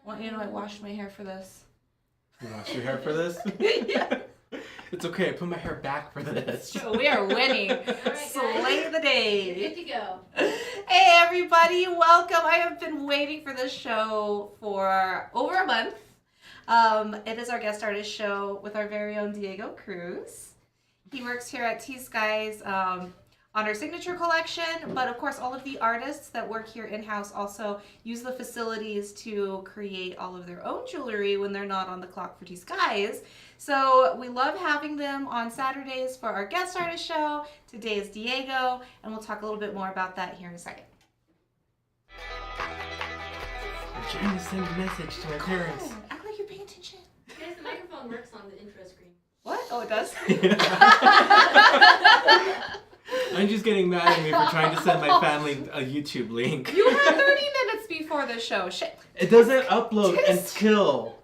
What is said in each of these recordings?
want you to know I washed my hair for this. You wash your hair for this? Yeah. It's okay. I put my hair back for this. We are winning. Right, Slay the day. You're good to go. Hey everybody, welcome. I have been waiting for this show for over a month. It is our guest artist show with our very own Diego Cruz. He works here at T.Skies on our signature collection, but of course all of the artists that work here in-house also use the facilities to create all of their own jewelry when they're not on the clock for T.Skies. So we love having them on Saturdays for our guest artist show. Today is Diego, and we'll talk a little bit more about that here in a second. I'm trying to send a message to my parents. Act like you're paying attention. Guys, the microphone works on the intro screen. What? Oh, it does? I'm just getting mad at me for trying to send my family a YouTube link. You had 30 minutes before the show. Shit. It doesn't upload until...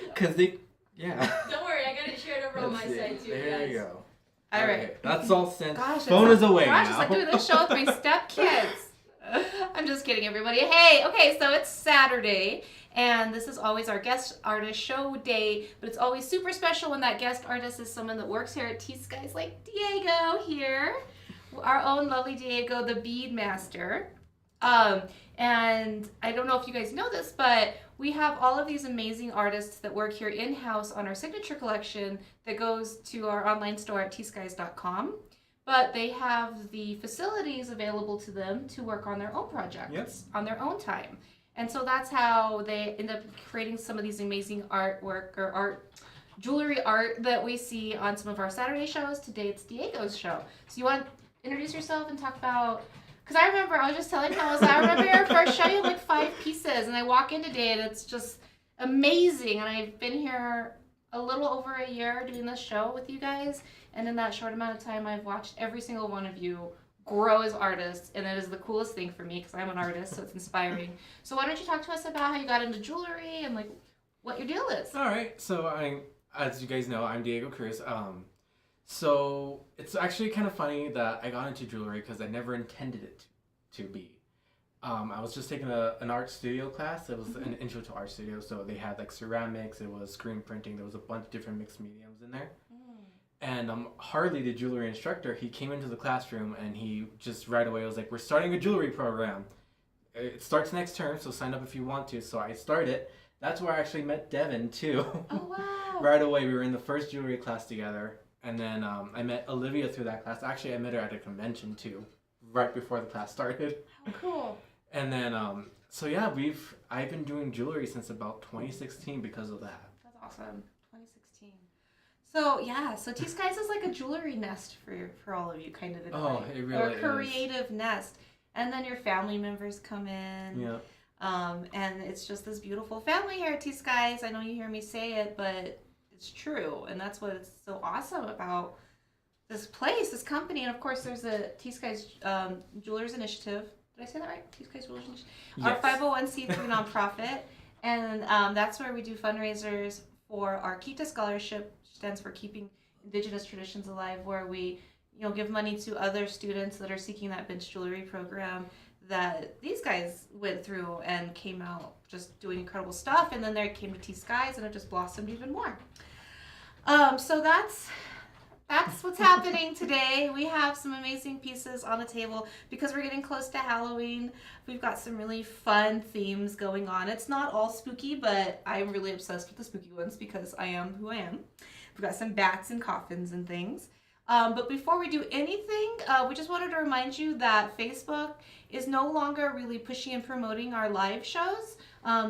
Because they... Yeah. Don't worry, I got it shared over on my side too. There guys. you go. All right. That's all sent. Gosh, Phone is away gosh, now. it's like doing this show with my stepkids. I'm just kidding, everybody. Hey, okay, so it's Saturday, and this is always our guest artist show day, but it's always super special when that guest artist is someone that works here at T.Skies, like Diego here, our own lovely Diego, the bead master. And I don't know if you guys know this, but we have all of these amazing artists that work here in-house on our signature collection that goes to our online store at tskies.com. But they have the facilities available to them to work on their own projects on their own time. And so that's how they end up creating some of these amazing artwork or jewelry art that we see on some of our Saturday shows. Today it's Diego's show. So you want to introduce yourself and talk about... Because I remember, I was just telling him, I remember your first show, you had like 5 pieces, and I walk in today and it's just amazing. And I've been here a little over a year doing this show with you guys, and in that short amount of time, I've watched every single one of you grow as artists, and it is the coolest thing for me because I'm an artist, so it's inspiring. So why don't you talk to us about how you got into jewelry and like what your deal is? All right, so as you guys know, I'm Diego Cruz. So it's actually kind of funny that I got into jewelry because I never intended it to be. I was just taking an art studio class. It was an intro to art studio. So they had like ceramics, it was screen printing, there was a bunch of different mixed mediums in there. And Harley, the jewelry instructor, he came into the classroom and he just right away was like, we're starting a jewelry program. It starts next term, so sign up if you want to. So I started. That's where I actually met Devin too. Oh, wow. Right away, we were in the first jewelry class together. And then I met Olivia through that class. Actually, I met her at a convention too, right before the class started. How cool. And then, so yeah, I've been doing jewelry since about 2016 because of that. That's awesome. 2016. So yeah, so T.Skies is like a jewelry nest for all of you, kind of in a way. It really or a is. creative nest. And then your family members come in. Yeah. And it's just this beautiful family here at T.Skies. I know you hear me say it, but it's true, and that's what's so awesome about this place, this company. And of course, there's a T.Skies Jewelers Initiative. Did I say that right? T.Skies Jewelers Initiative. Yes. Our 501c3 nonprofit, and that's where we do fundraisers for our KITA scholarship, which stands for Keeping Indigenous Traditions Alive, where we, give money to other students that are seeking that bench jewelry program that these guys went through and came out just doing incredible stuff, and then they came to T.Skies and it just blossomed even more. So that's what's happening today. We have some amazing pieces on the table because we're getting close to Halloween. We've got some really fun themes going on. It's not all spooky, but I'm really obsessed with the spooky ones because I am who I am. We've got some bats and coffins and things. But before we do anything, we just wanted to remind you that Facebook is no longer really pushing and promoting our live shows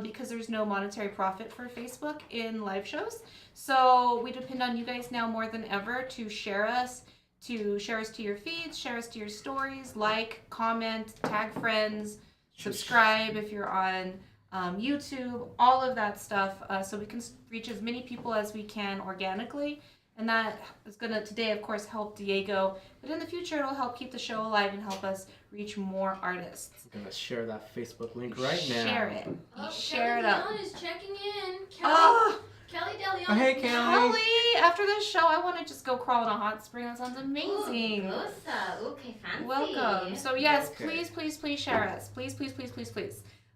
because there's no monetary profit for Facebook in live shows. So we depend on you guys now more than ever to share us to your feeds, share us to your stories, like, comment, tag friends, subscribe if you're on YouTube, all of that stuff, so we can reach as many people as we can organically. And that is going to, today, of course, help Diego. But in the future, it'll help keep the show alive and help us reach more artists. I'm going to share that Facebook link right now. Share it. Oh, Share Kelly it up. DeLeon is checking in. Kelly DeLeon. Oh, hey, Kelly. Kelly, after this show, I want to just go crawl in a hot spring. That sounds amazing. Ooh, okay, fancy. Welcome. So yes, Okay. please share us. Please.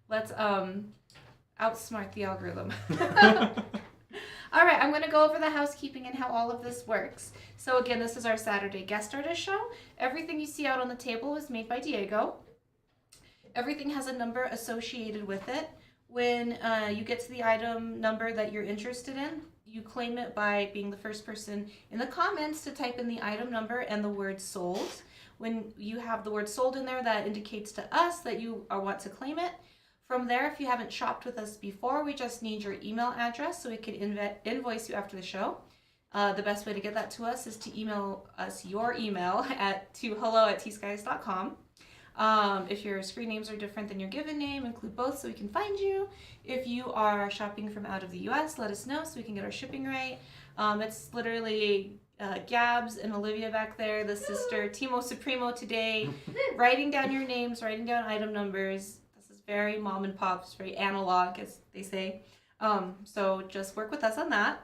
Let's outsmart the algorithm. All right, I'm going to go over the housekeeping and how all of this works. So again, this is our Saturday guest artist show. Everything you see out on the table is made by Diego. Everything has a number associated with it. When you get to the item number that you're interested in, you claim it by being the first person in the comments to type in the item number and the word sold. When you have the word sold in there, that indicates to us that you want to claim it. From there, if you haven't shopped with us before, we just need your email address so we can invoice you after the show. The best way to get that to us is to email us your email to hello@tskies.com. If your screen names are different than your given name, include both so we can find you. If you are shopping from out of the US, let us know so we can get our shipping right. It's literally Gabs and Olivia back there, the sister Timo Supremo today, writing down your names, writing down item numbers. This is very mom and pop, it's very analog, as they say. So just work with us on that.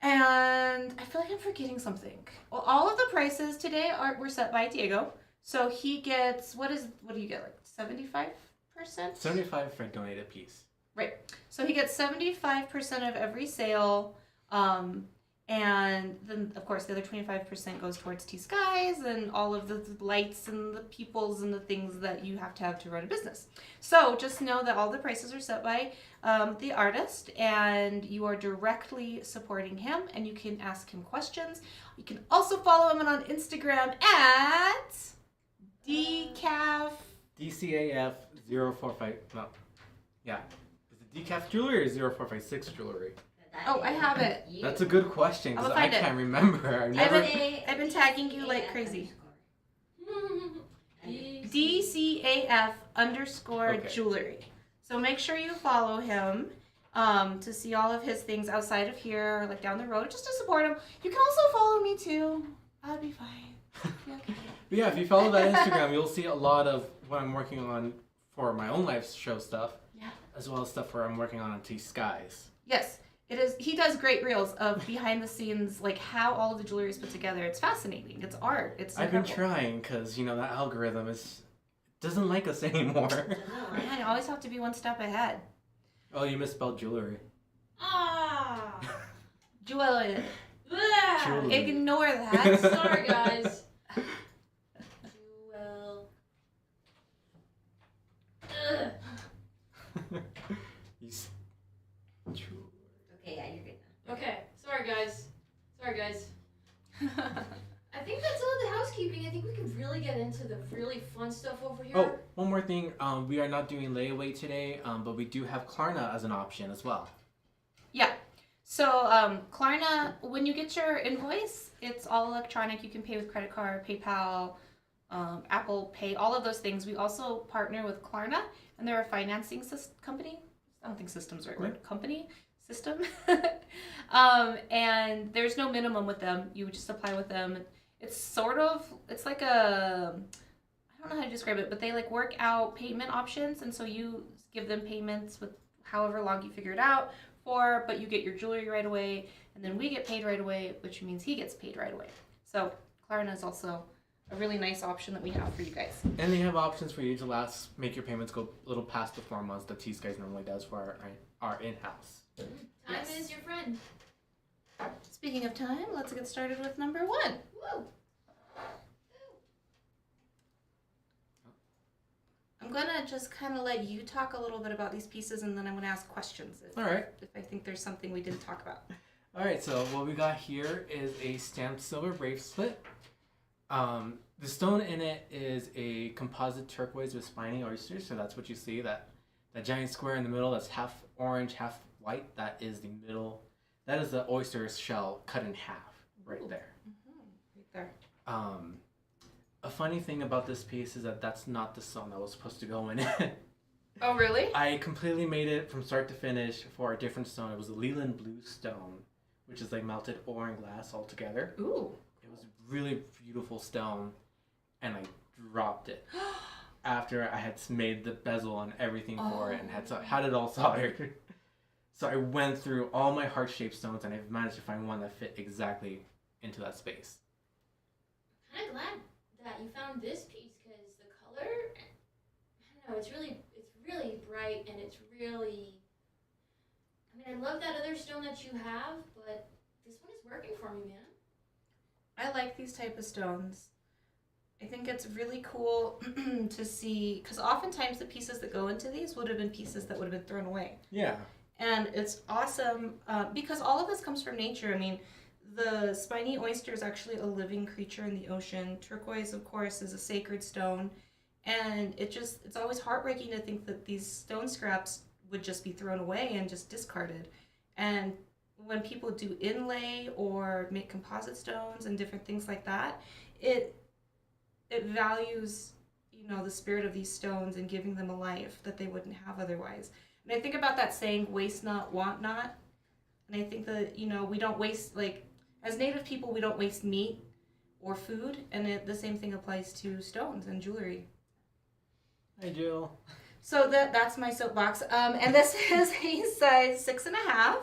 And I feel like I'm forgetting something. Well, all of the prices today were set by Diego. So he gets, what do you get, like 75%? 75 for a donated piece. Right. So he gets 75% of every sale. And then, of course, the other 25% goes towards T.Skies and all of the lights and the peoples and the things that you have to run a business. So just know that all the prices are set by the artist, and you are directly supporting him, and you can ask him questions. You can also follow him on Instagram at DCAF 045. No. Yeah. Is it Decaf Jewelry or 0456 Jewelry? Oh, I have it. That's a good question because I can't remember. I've been tagging you like crazy. DCAF _ jewelry. So make sure you follow him to see all of his things outside of here or like down the road, just to support him. You can also follow me too. I'll be fine. Okay. Yeah, if you follow that Instagram, you'll see a lot of what I'm working on for my own live show stuff. Yeah. As well as stuff where I'm working on T.Skies. Yes. It is. He does great reels of behind the scenes, like how all of the jewelry is put together. It's fascinating. It's art. It's incredible. I've been trying because, that algorithm doesn't like us anymore. Yeah, you always have to be one step ahead. Oh, you misspelled jewelry. Ah. Jewelry. Jewelry. Ignore that. Sorry, guys. Jewel. Okay, yeah, you're good now. Okay, sorry guys. I think that's all the housekeeping. I think we can really get into the really fun stuff over here. Oh, one more thing. We are not doing layaway today, but we do have Klarna as an option as well. Yeah. So Klarna, when you get your invoice, it's all electronic. You can pay with credit card, PayPal, Apple Pay, all of those things. We also partner with Klarna, and they're a financing company. I don't think system's the right word. Company? System? And there's no minimum with them. You would just apply with them. It's like a, I don't know how to describe it, but they like work out payment options, and so you give them payments with however long you figure it out for, but you get your jewelry right away, and then we get paid right away, which means he gets paid right away. So Klarna is also a really nice option that we have for you guys. And they have options for you to make your payments go a little past the 4 months that T.Skies normally does for our in-house. Time is your friend. Speaking of time, let's get started with number 1. Woo! I'm gonna just kind of let you talk a little bit about these pieces, and then I'm gonna ask questions All right. if I think there's something we didn't talk about. All right, so what we got here is a stamped silver bracelet. The stone in it is a composite turquoise with spiny oysters, so that's what you see, that giant square in the middle that's half orange, half white. That is the middle. That is the oyster shell cut in half right there. Right there. A funny thing about this piece is that that's not the stone that was supposed to go in it. Oh, really? I completely made it from start to finish for a different stone. It was a Leland blue stone, which is like melted ore and glass all together. Ooh. It was a really beautiful stone, and I dropped it after I had made the bezel and everything for it and had it all soldered. So I went through all my heart-shaped stones, and I managed to find one that fit exactly into that space. I'm kind of glad that you found this piece because the color, I don't know, it's really bright and it's really I mean, I love that other stone that you have, but this one is working for me, man. I like these type of stones. I think it's really cool to see, because oftentimes the pieces that go into these would have been pieces that would have been thrown away. Yeah. And it's awesome because all of this comes from nature. I mean, the spiny oyster is actually a living creature in the ocean. Turquoise, of course, is a sacred stone. And it's always heartbreaking to think that these stone scraps would just be thrown away and just discarded. And when people do inlay or make composite stones and different things like that, it values, the spirit of these stones and giving them a life that they wouldn't have otherwise. And I think about that saying, waste not, want not. And I think that, we don't waste, like, as Native people, we don't waste meat or food. And the same thing applies to stones and jewelry. Hi, Jill. So that's my soapbox. And this is a size 6.5.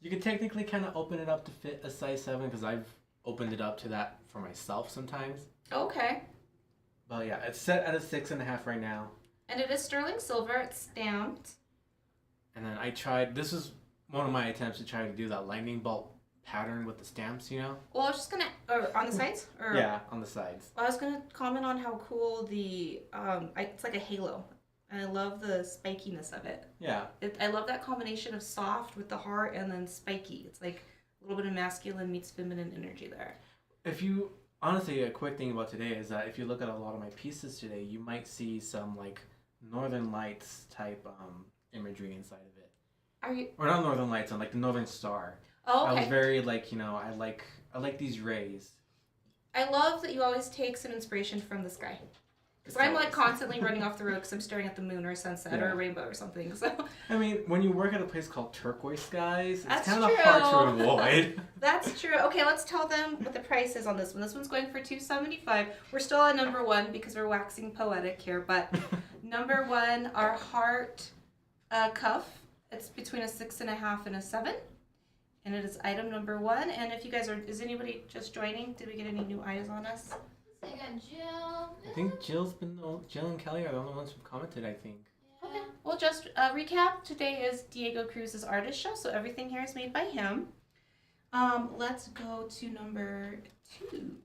You could technically kind of open it up to fit a size 7 because I've opened it up to that for myself sometimes. Okay. But yeah, it's set at a 6.5 right now. And it is sterling silver. It's stamped. And then this is one of my attempts to try to do that lightning bolt pattern with the stamps, Well, I was just going to, on the sides? Or, yeah, on the sides. I was going to comment on how cool it's like a halo. And I love the spikiness of it. Yeah. I love that combination of soft with the heart and then spiky. It's like a little bit of masculine meets feminine energy there. Honestly, a quick thing about today is that if you look at a lot of my pieces today, you might see some like Northern Lights type imagery inside of it. Are you? Or not Northern Lights, like the Northern Star. Oh, okay. I was very I like these rays. I love that you always take some inspiration from the sky. Because I'm like constantly running off the road because I'm staring at the moon or a sunset or a rainbow or something. So I mean, when you work at a place called Turquoise Skies, it's kind of true. hard to avoid. That's true. Okay, let's tell them what the price is on this one. This one's going for $275. We're still on number 1 because we're waxing poetic here. But number 1, our heart cuff. It's between a 6.5 and a 7. And it is item number 1. And if you guys is anybody just joining? Did we get any new eyes on us? I got Jill. I think Jill and Kelly are the only ones who commented, I think. Yeah. Okay, well, just recap. Today is Diego Cruz's artist show, so everything here is made by him. Let's go to number 2.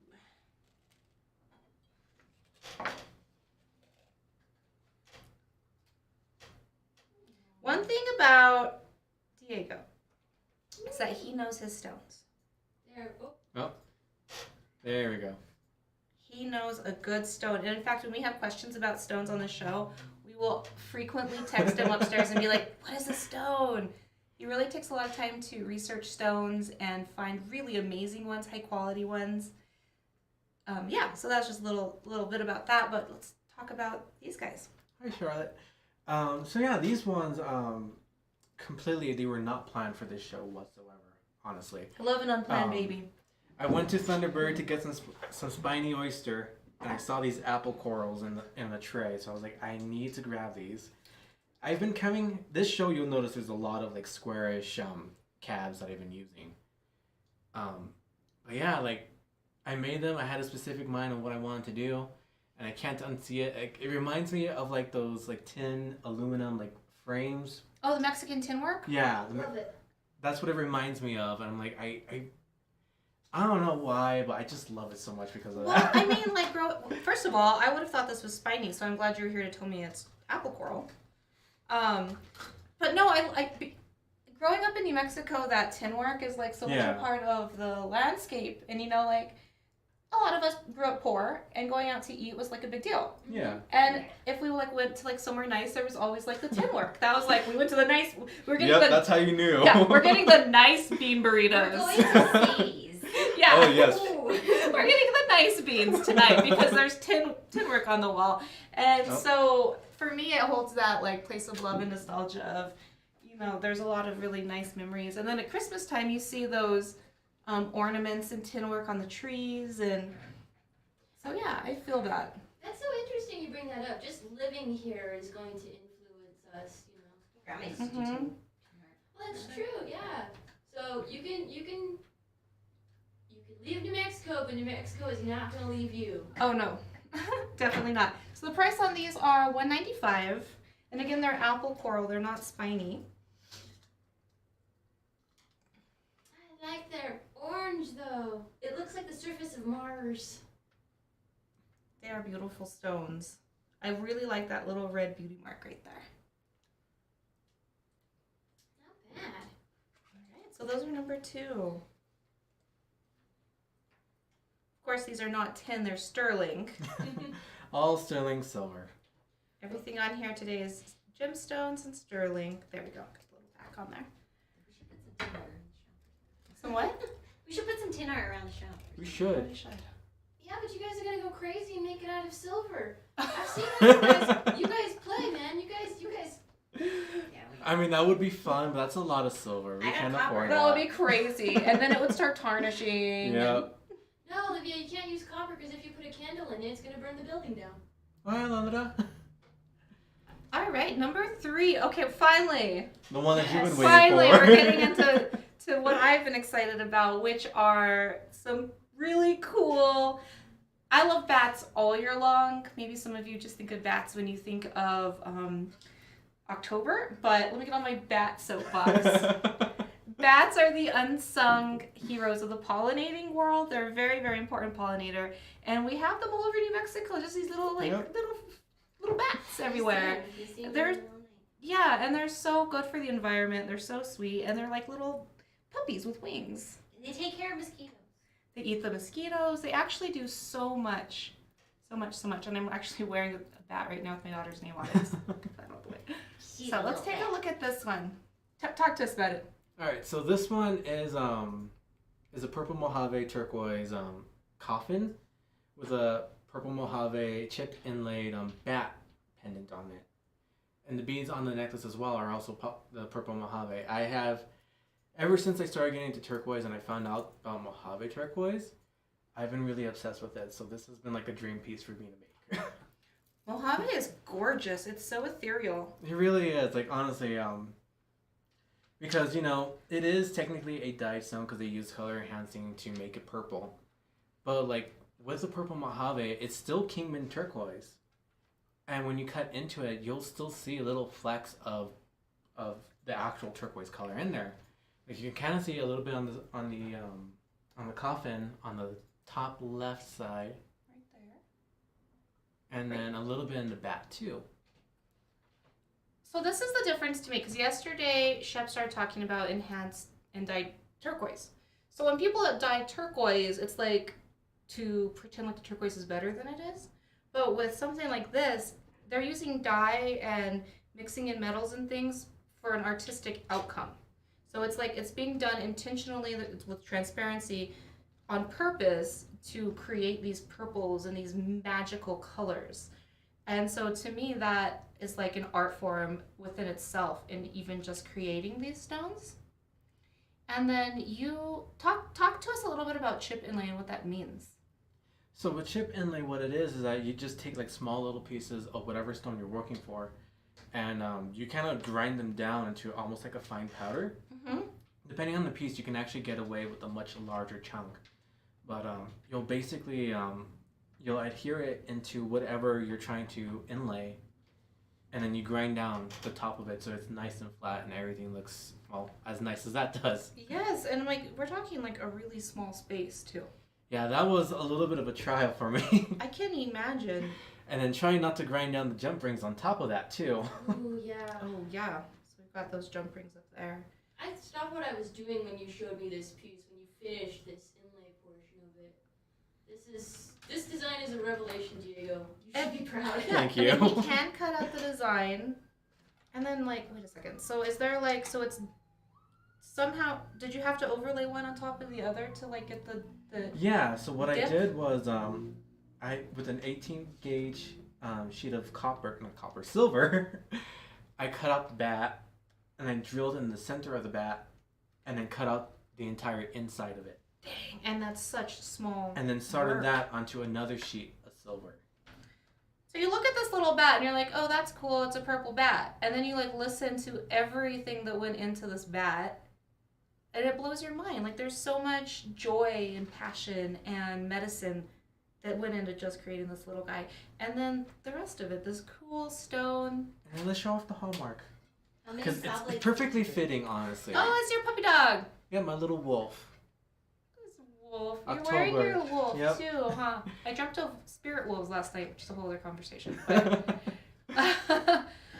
One thing about Diego is that he knows his stones. There we go. He knows a good stone. And in fact, when we have questions about stones on the show, we will frequently text him upstairs and be like, what is a stone? He really takes a lot of time to research stones and find really amazing ones, high quality ones. So that's just a little bit about that, but let's talk about these guys. Hi, Charlotte. These ones, completely, they were not planned for this show whatsoever, honestly. I love an unplanned baby. I went to Thunderbird to get some spiny oyster, and I saw these apple corals in the tray, so I was like, I need to grab these. I've been coming, this show you'll notice there's a lot of like squarish cabs that I've been using. I made them, I had a specific mind on what I wanted to do, and I can't unsee it. It reminds me of like those like tin aluminum like frames. Oh, the Mexican tin work? Yeah. Love it. That's what it reminds me of, and I'm like, I don't know why, but I just love it so much because of that. Well, I mean, first of all, I would have thought this was spiny, so I'm glad you're here to tell me it's apple coral. But no, growing up in New Mexico, that tin work is like so much a part of the landscape, and a lot of us grew up poor, and going out to eat was like a big deal. Yeah. And if we went to somewhere nice, there was always like the tin work. That was we went to the nice. That's how you knew. Yeah, we're getting the nice bean burritos. We're going to C's. Yeah. Oh yes. We're getting the nice beans tonight because there's tin work on the wall, and so for me it holds that place of love and nostalgia of, there's a lot of really nice memories. And then at Christmas time you see those ornaments and tin work on the trees, and so yeah, I feel that. That's so interesting you bring that up. Just living here is going to influence us, Mhm. Well, that's true, yeah. So you can leave New Mexico, but New Mexico is not going to leave you. Oh no, definitely not. So the price on these are $195, and again they're apple coral. They're not spiny. I like their orange though. It looks like the surface of Mars. They are beautiful stones. I really like that little red beauty mark right there. Not bad. All right, so those are number 2. Of course, these are not tin, they're sterling. All sterling silver. Everything on here today is gemstones and sterling. There we go. Got a little back on there. We should put some tin art around the shop. Some what? We should put some tin art around the shop. We should. We should. Yeah, but you guys are gonna go crazy and make it out of silver. I've seen how you guys play, man. You guys. Yeah. I mean, that would be fun, but that's a lot of silver. We I got can't copper. afford That would that. be crazy. And then it would start tarnishing. Yep. No, Olivia, you can't use copper because if you put a candle in it, it's gonna burn the building down. Hi, Lamada. All right, number 3. Okay, finally. The one that you've been waiting Finally, for. we're getting into what I've been excited about, which are some really cool. I love bats all year long. Maybe some of you just think of bats when you think of October, but let me get on my bat soapbox. Bats are the unsung heroes of the pollinating world. They're a very, very important pollinator, and we have them all over New Mexico. Just these little, Yep. little bats everywhere. They're- Yeah, and they're so good for the environment. They're so sweet, and they're like little puppies with wings. They take care of mosquitoes. They eat the mosquitoes. They actually do so much. And I'm actually wearing a bat right now with my daughter's name on it. So let's take a look at this one. Talk to us about it. All right, so this one is a purple Mojave turquoise coffin with a purple Mojave chip inlaid bat pendant on it, and the beads on the necklace as well are also the purple Mojave. I have, ever since I started getting into turquoise and I found out about Mojave turquoise, I've been really obsessed with it. So this has been like a dream piece for me to make. Mojave is gorgeous. It's so ethereal. It really is. Like honestly, because it is technically a dyed stone because they use color enhancing to make it purple, but like with the purple Mojave, it's still Kingman turquoise, and when you cut into it, you'll still see little flecks of the actual turquoise color in there. Like you can kind of see a little bit on the coffin on the top left side, Right there. and then a little bit in the bat too. So this is the difference to me, because yesterday Shep started talking about enhanced and dyed turquoise. So when people dye turquoise, it's like to pretend like the turquoise is better than it is. But with something like this, they're using dye and mixing in metals and things for an artistic outcome. So it's like it's being done intentionally with transparency on purpose to create these purples and these magical colors. And so to me, that is like an art form within itself in even just creating these stones. And then you talk to us a little bit about chip inlay and what that means. So with chip inlay, what it is that you just take like small little pieces of whatever stone you're working for, and you kind of grind them down into almost like a fine powder. Mm-hmm. Depending on the piece, you can actually get away with a much larger chunk. But you'll basically you'll adhere it into whatever you're trying to inlay, and then you grind down the top of it so it's nice and flat and everything looks, well, as nice as that does. Yes, and like we're talking like a really small space too. Yeah, that was a little bit of a trial for me. I can't imagine. And then trying not to grind down the jump rings on top of that too. Ooh, yeah. Oh yeah, so we've got those jump rings up there. I stopped what I was doing when you showed me this piece, when you finished this inlay portion of it. This design is a revelation, Diego. You should be proud. Thank And then you. you can cut out the design, and then like wait a second. So is there like so it's somehow did you have to overlay one on top of the other to like get the Yeah, so what dip? I did was I with an 18 gauge sheet of silver, I cut out the bat and then drilled in the center of the bat and then cut out the entire inside of it. dang, and that's such small. And then soldered work. that onto another sheet of silver. So you look at this little bat and you're like, oh, that's cool. It's a purple bat. And then you like listen to everything that went into this bat, and it blows your mind. Like there's so much joy and passion and medicine that went into just creating this little guy. And then the rest of it, this cool stone. And then let's show off the hallmark. How many Because saw it's blades perfectly did you do? fitting, honestly. Oh, it's your puppy dog. Yeah, my little wolf. It's a wolf. You're October. wearing your wolf Yep. too, huh? I dreamt of spirit wolves last night, which is a whole other conversation.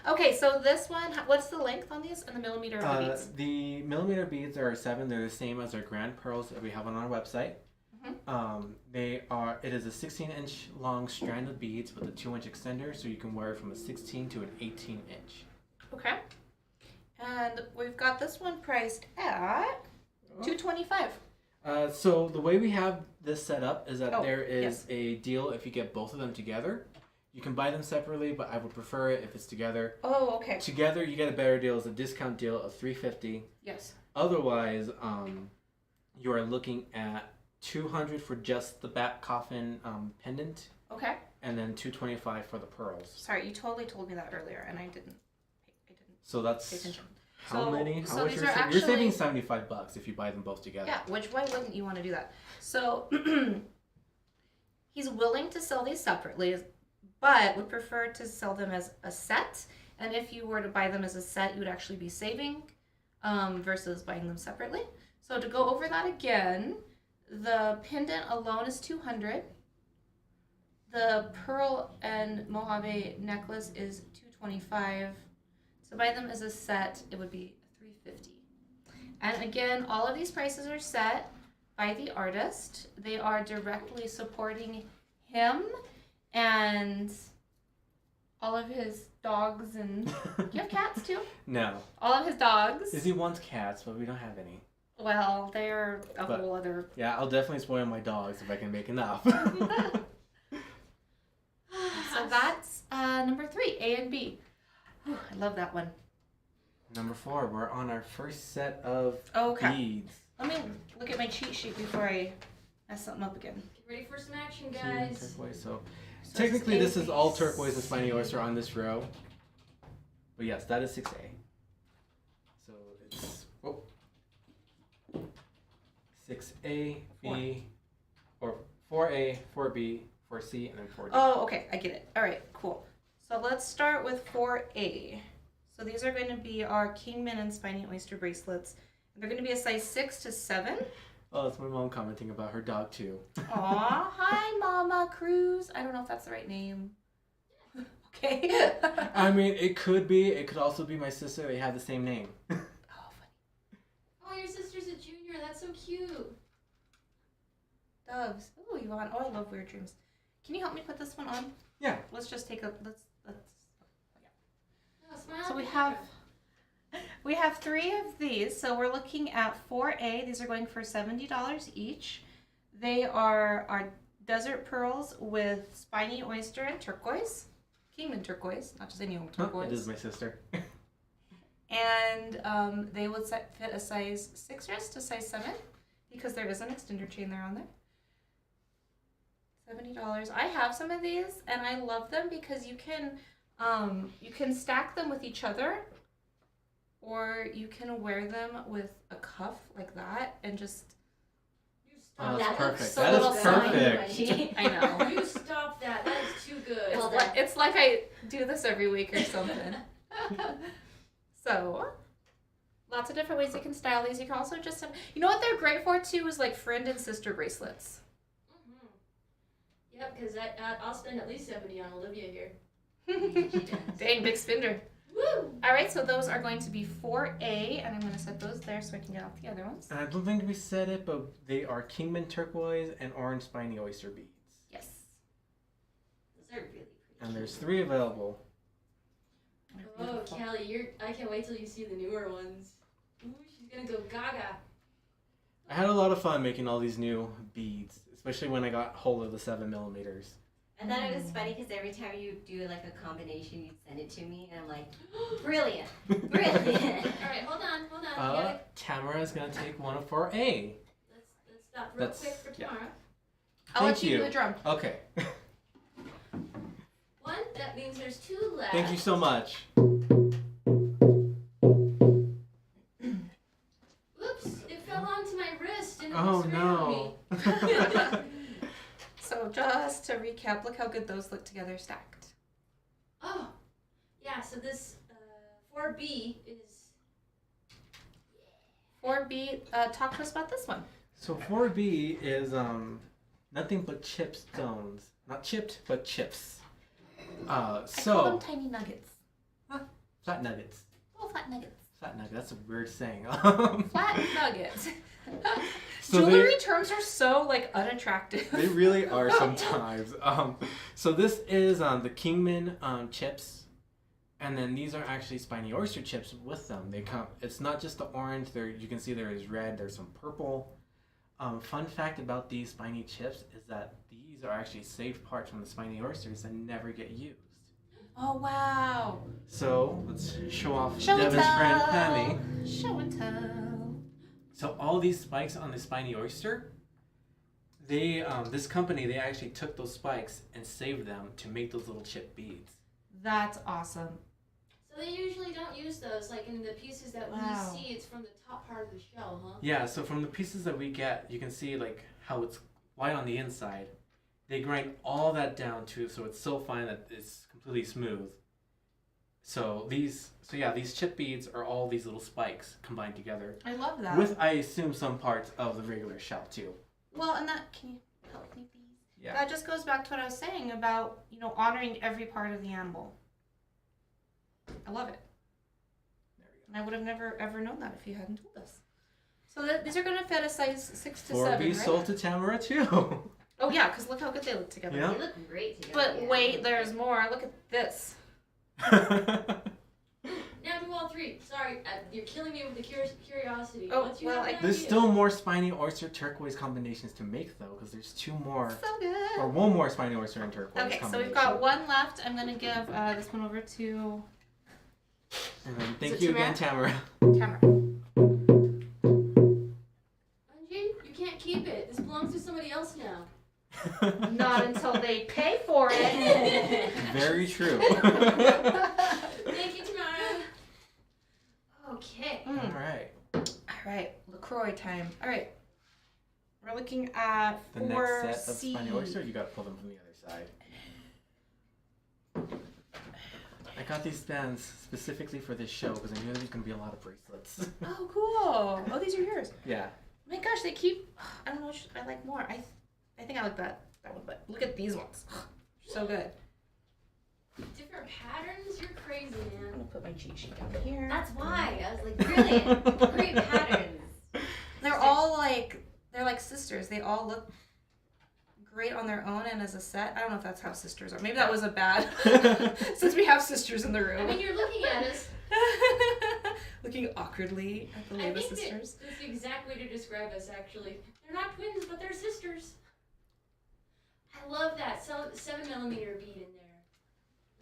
Okay, so this one, what's the length on these and the millimeter of the beads? The millimeter beads are 7. They're the same as our grand pearls that we have on our website. It is a 16-inch long strand of beads with a 2-inch extender, so you can wear it from a 16 to an 18-inch. Okay. And we've got this one priced at $225. So the way we have this set up is that there is yes. a deal if you get both of them together. You can buy them separately, but I would prefer it if it's together. Oh, okay. Together, you get a better deal. It's a discount deal of $350. Yes. Otherwise, you are looking at $200 for just the back coffin pendant, Okay. and then $225 for the pearls. Sorry, you totally told me that earlier, and I didn't. So Pay that's attention. how So- many? so How much these you're are saving? You're saving actually- $75 if you buy them both together. Yeah, which why wouldn't you want to do that? So he's willing to sell these separately, but would prefer to sell them as a set. And if you were to buy them as a set, you would actually be saving versus buying them separately. So to go over that again, the pendant alone is $200. The pearl and Mojave necklace is $225. To buy them as a set, it would be $350. And again, all of these prices are set by the artist. They are directly supporting him and all of his dogs and you have cats too? No. All of his dogs. Izzy wants cats, but we don't have any. Well, they're a But- whole other. Yeah, I'll definitely spoil my dogs if I can make enough. So that's number 3, A and B. Whew, I love that one. Number 4, we're on our first set of Okay. beads. Let me look at my cheat sheet before I mess something up again. Get ready for some action, Teal guys. turquoise. So So technically, it's this is A, all B, turquoise and spiny oyster on this row. But yes, that is 6A. So it's 6A, B, or 4A, 4B, 4C, and then 4D. Oh, okay, I get it. All right, cool. So let's start with 4A. So these are going to be our Kingman and Spiny Oyster bracelets. They're going to be a size 6 to 7. Oh, that's my mom commenting about her dog too. Aw, hi Mama Cruz. I don't know if that's the right name. Okay. I mean, it could be. It could also be my sister. They have the same name. Oh, funny. Oh, your sister's a junior. That's so cute. Doves. Oh, Yvonne. Oh, I love Weird Dreams. Can you help me put this one on? Yeah. Let's just take a let's. No, smile. So at we the have camera. we have 3 of these. So we're looking at 4A. These are going for $70 each. They are our desert pearls with spiny oyster and turquoise. Kingman turquoise, not just any old Oh, turquoise. it is my sister. And they would fit a size 6 wrist to size 7 because there is an extender chain there on there. $70. I have some of these and I love them because you can stack them with each other, or you can wear them with a cuff like that and just. You Oh, stop that's That that. looks perfect. so That is little perfect. I know. You stop that. That is too good. Well It's done. like, it's like I do this every week or something. So, lots of different ways you can style these. You can also just, you know what they're great for too is like friend and sister bracelets. Mm-hmm. Yep, because I'll spend at least 70 on Olivia here. Dang, big spender. Woo! All right, so those are going to be 4A, and I'm going to set those there so I can get off the other ones. And I don't think we said it, but they are Kingman turquoise and orange spiny oyster beads. Yes. Those are really pretty. And there's 3 available. Oh, Beautiful. Kelly, I can't wait till you see the newer ones. Ooh, she's gonna go gaga. I had a lot of fun making all these new beads, especially when I got hold of the 7 millimeters. I thought it was funny because every time you do like a combination, you'd send it to me, and I'm like, brilliant, brilliant. Alright, hold on. You gotta, Tamara's gonna take one of 4A. let's stop real That's- quick for yeah. tomorrow. I'll let Thank you do you. the drum. Okay. 1, that means there's 2 left. Thank you so much. Oops, it fell onto my wrist and it Oh was no. me. So just to recap, look how good those look together stacked. Oh, yeah, so this 4B 4B is 4B, talk to us about this one. So 4B is nothing but chip stones. Not chipped, but chips. I call them So tiny nuggets. flat nuggets. Little flat nuggets. Flat nugget. That's a weird saying. Flat nuggets. So Jewelry terms are so like unattractive. they really are sometimes. So this is the Kingman chips, and then these are actually spiny oyster chips with them. They come. It's not just the orange. There you can see there is red. There's some purple. Fun fact about these spiny chips is that these are actually saved parts from the spiny oysters that never get used. Oh wow. So let's show off Show and Devin's friend tell. Pammy. Show and tell. So all these spikes on the spiny oyster, they this company they actually took those spikes and saved them to make those little chip beads. That's awesome. so they usually don't use those like in the pieces that Wow. we see. It's from the top part of the shell, huh? Yeah, so from the pieces that we get, you can see like how it's white on the inside. They grind all that down too, so it's so fine that it's completely smooth. So these chip beads are all these little spikes combined together. I love that. With, I assume, some parts of the regular shell too. Well, and that can you help me please? Yeah. That just goes back to what I was saying about, honoring every part of the animal. I love it. There we And I would have never ever known that if you hadn't told us. So these are going to fit a size 6 to go. 7, 4B right? sold to Tamara too. Oh yeah, because look how good they look together. Yeah. They look great together. But yeah. wait, there's more. Look at this. Now do all three. Sorry, you're killing me with the curiosity. Oh, Once you well, have an There's idea- still more spiny oyster turquoise combinations to make though, because there's 2 more, So good. or 1 more spiny oyster and turquoise Okay, so combination. we've got 1 left. I'm going to give this one over to And then thank it you again, Tamara? Tamara. Tamara. Angie, you can't keep it. This belongs to somebody else now. Not until they pay for it. Very true. Thank you, Tamara. Okay. All right. All right, LaCroix time. All right. We're looking at The 4C. next set of spiny oyster, you gotta pull them from the other side. I got these bands specifically for this show because I knew there was gonna be a lot of bracelets. Oh, cool. Oh, these are yours. Yeah. My gosh, they keep. I don't know which I like more. I think I like that one, but look at these ones. So good. Different patterns? You're crazy, I'm man. gonna put my cheat sheet down here. That's why. I was like, brilliant. Great patterns. They're all like sisters. They all look great on their own and as a set. I don't know if that's how sisters are. Maybe that was a bad since we have sisters in the room. I mean, you're looking at us. Looking awkwardly at the I Leva think sisters. that's the exact way to describe us, actually. They're not twins, but they're sisters. I love that 7mm bead in there.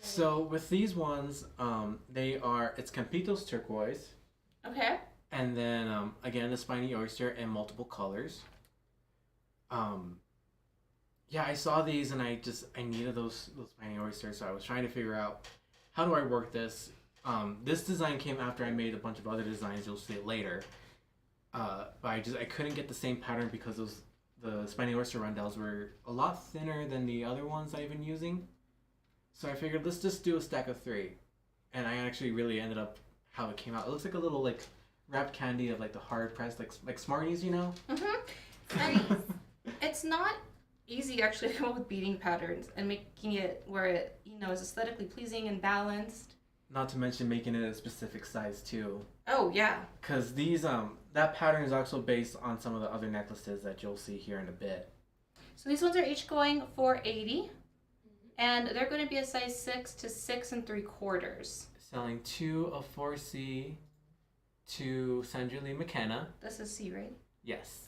So with these ones, it's Campitos turquoise, Okay. and then again the spiny oyster in multiple colors. Yeah, I saw these and I needed those spiny oysters, so I was trying to figure out how do I work this. This design came after I made a bunch of other designs. You'll see it later. But I couldn't get the same pattern because the spiny oyster rondelles were a lot thinner than the other ones I've been using. So I figured let's just do a stack of 3, and I actually really ended up how it came out. It looks like a little like wrapped candy of like the hard pressed like Smarties, you know. Mhm. It's not easy actually to come up with beading patterns and making it where it is aesthetically pleasing and balanced. Not to mention making it a specific size too. Oh yeah. Cause these that pattern is also based on some of the other necklaces that you'll see here in a bit. So these ones are each going for $80, and they're going to be a size 6 to 6 3/4. Selling 2 of 4C to Sandra Lee McKenna. This is C, right? Yes.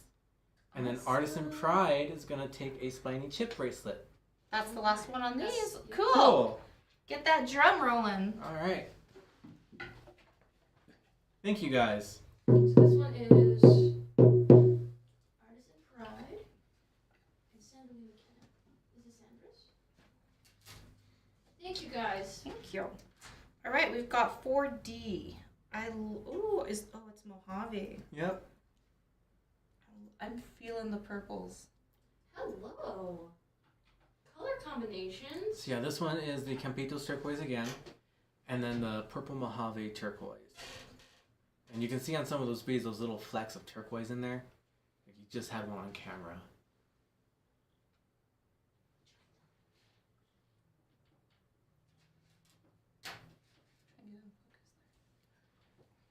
And then Artisan Pride is gonna take a spiny chip bracelet. That's the last one on these. That's- Cool. Get that drum rolling. All right. Thank you guys. So this one is Artisan Pride and Sandra Lee McKenna. Is it Sandra's? Thank you guys. Thank you. All right, we've got 4D. It's Mojave. Yep. I'm feeling the purples. Hello. Color combinations. So yeah, this one is the Campitos turquoise again, and then the purple Mojave turquoise. And you can see on some of those beads those little flecks of turquoise in there. Like you just had one on camera.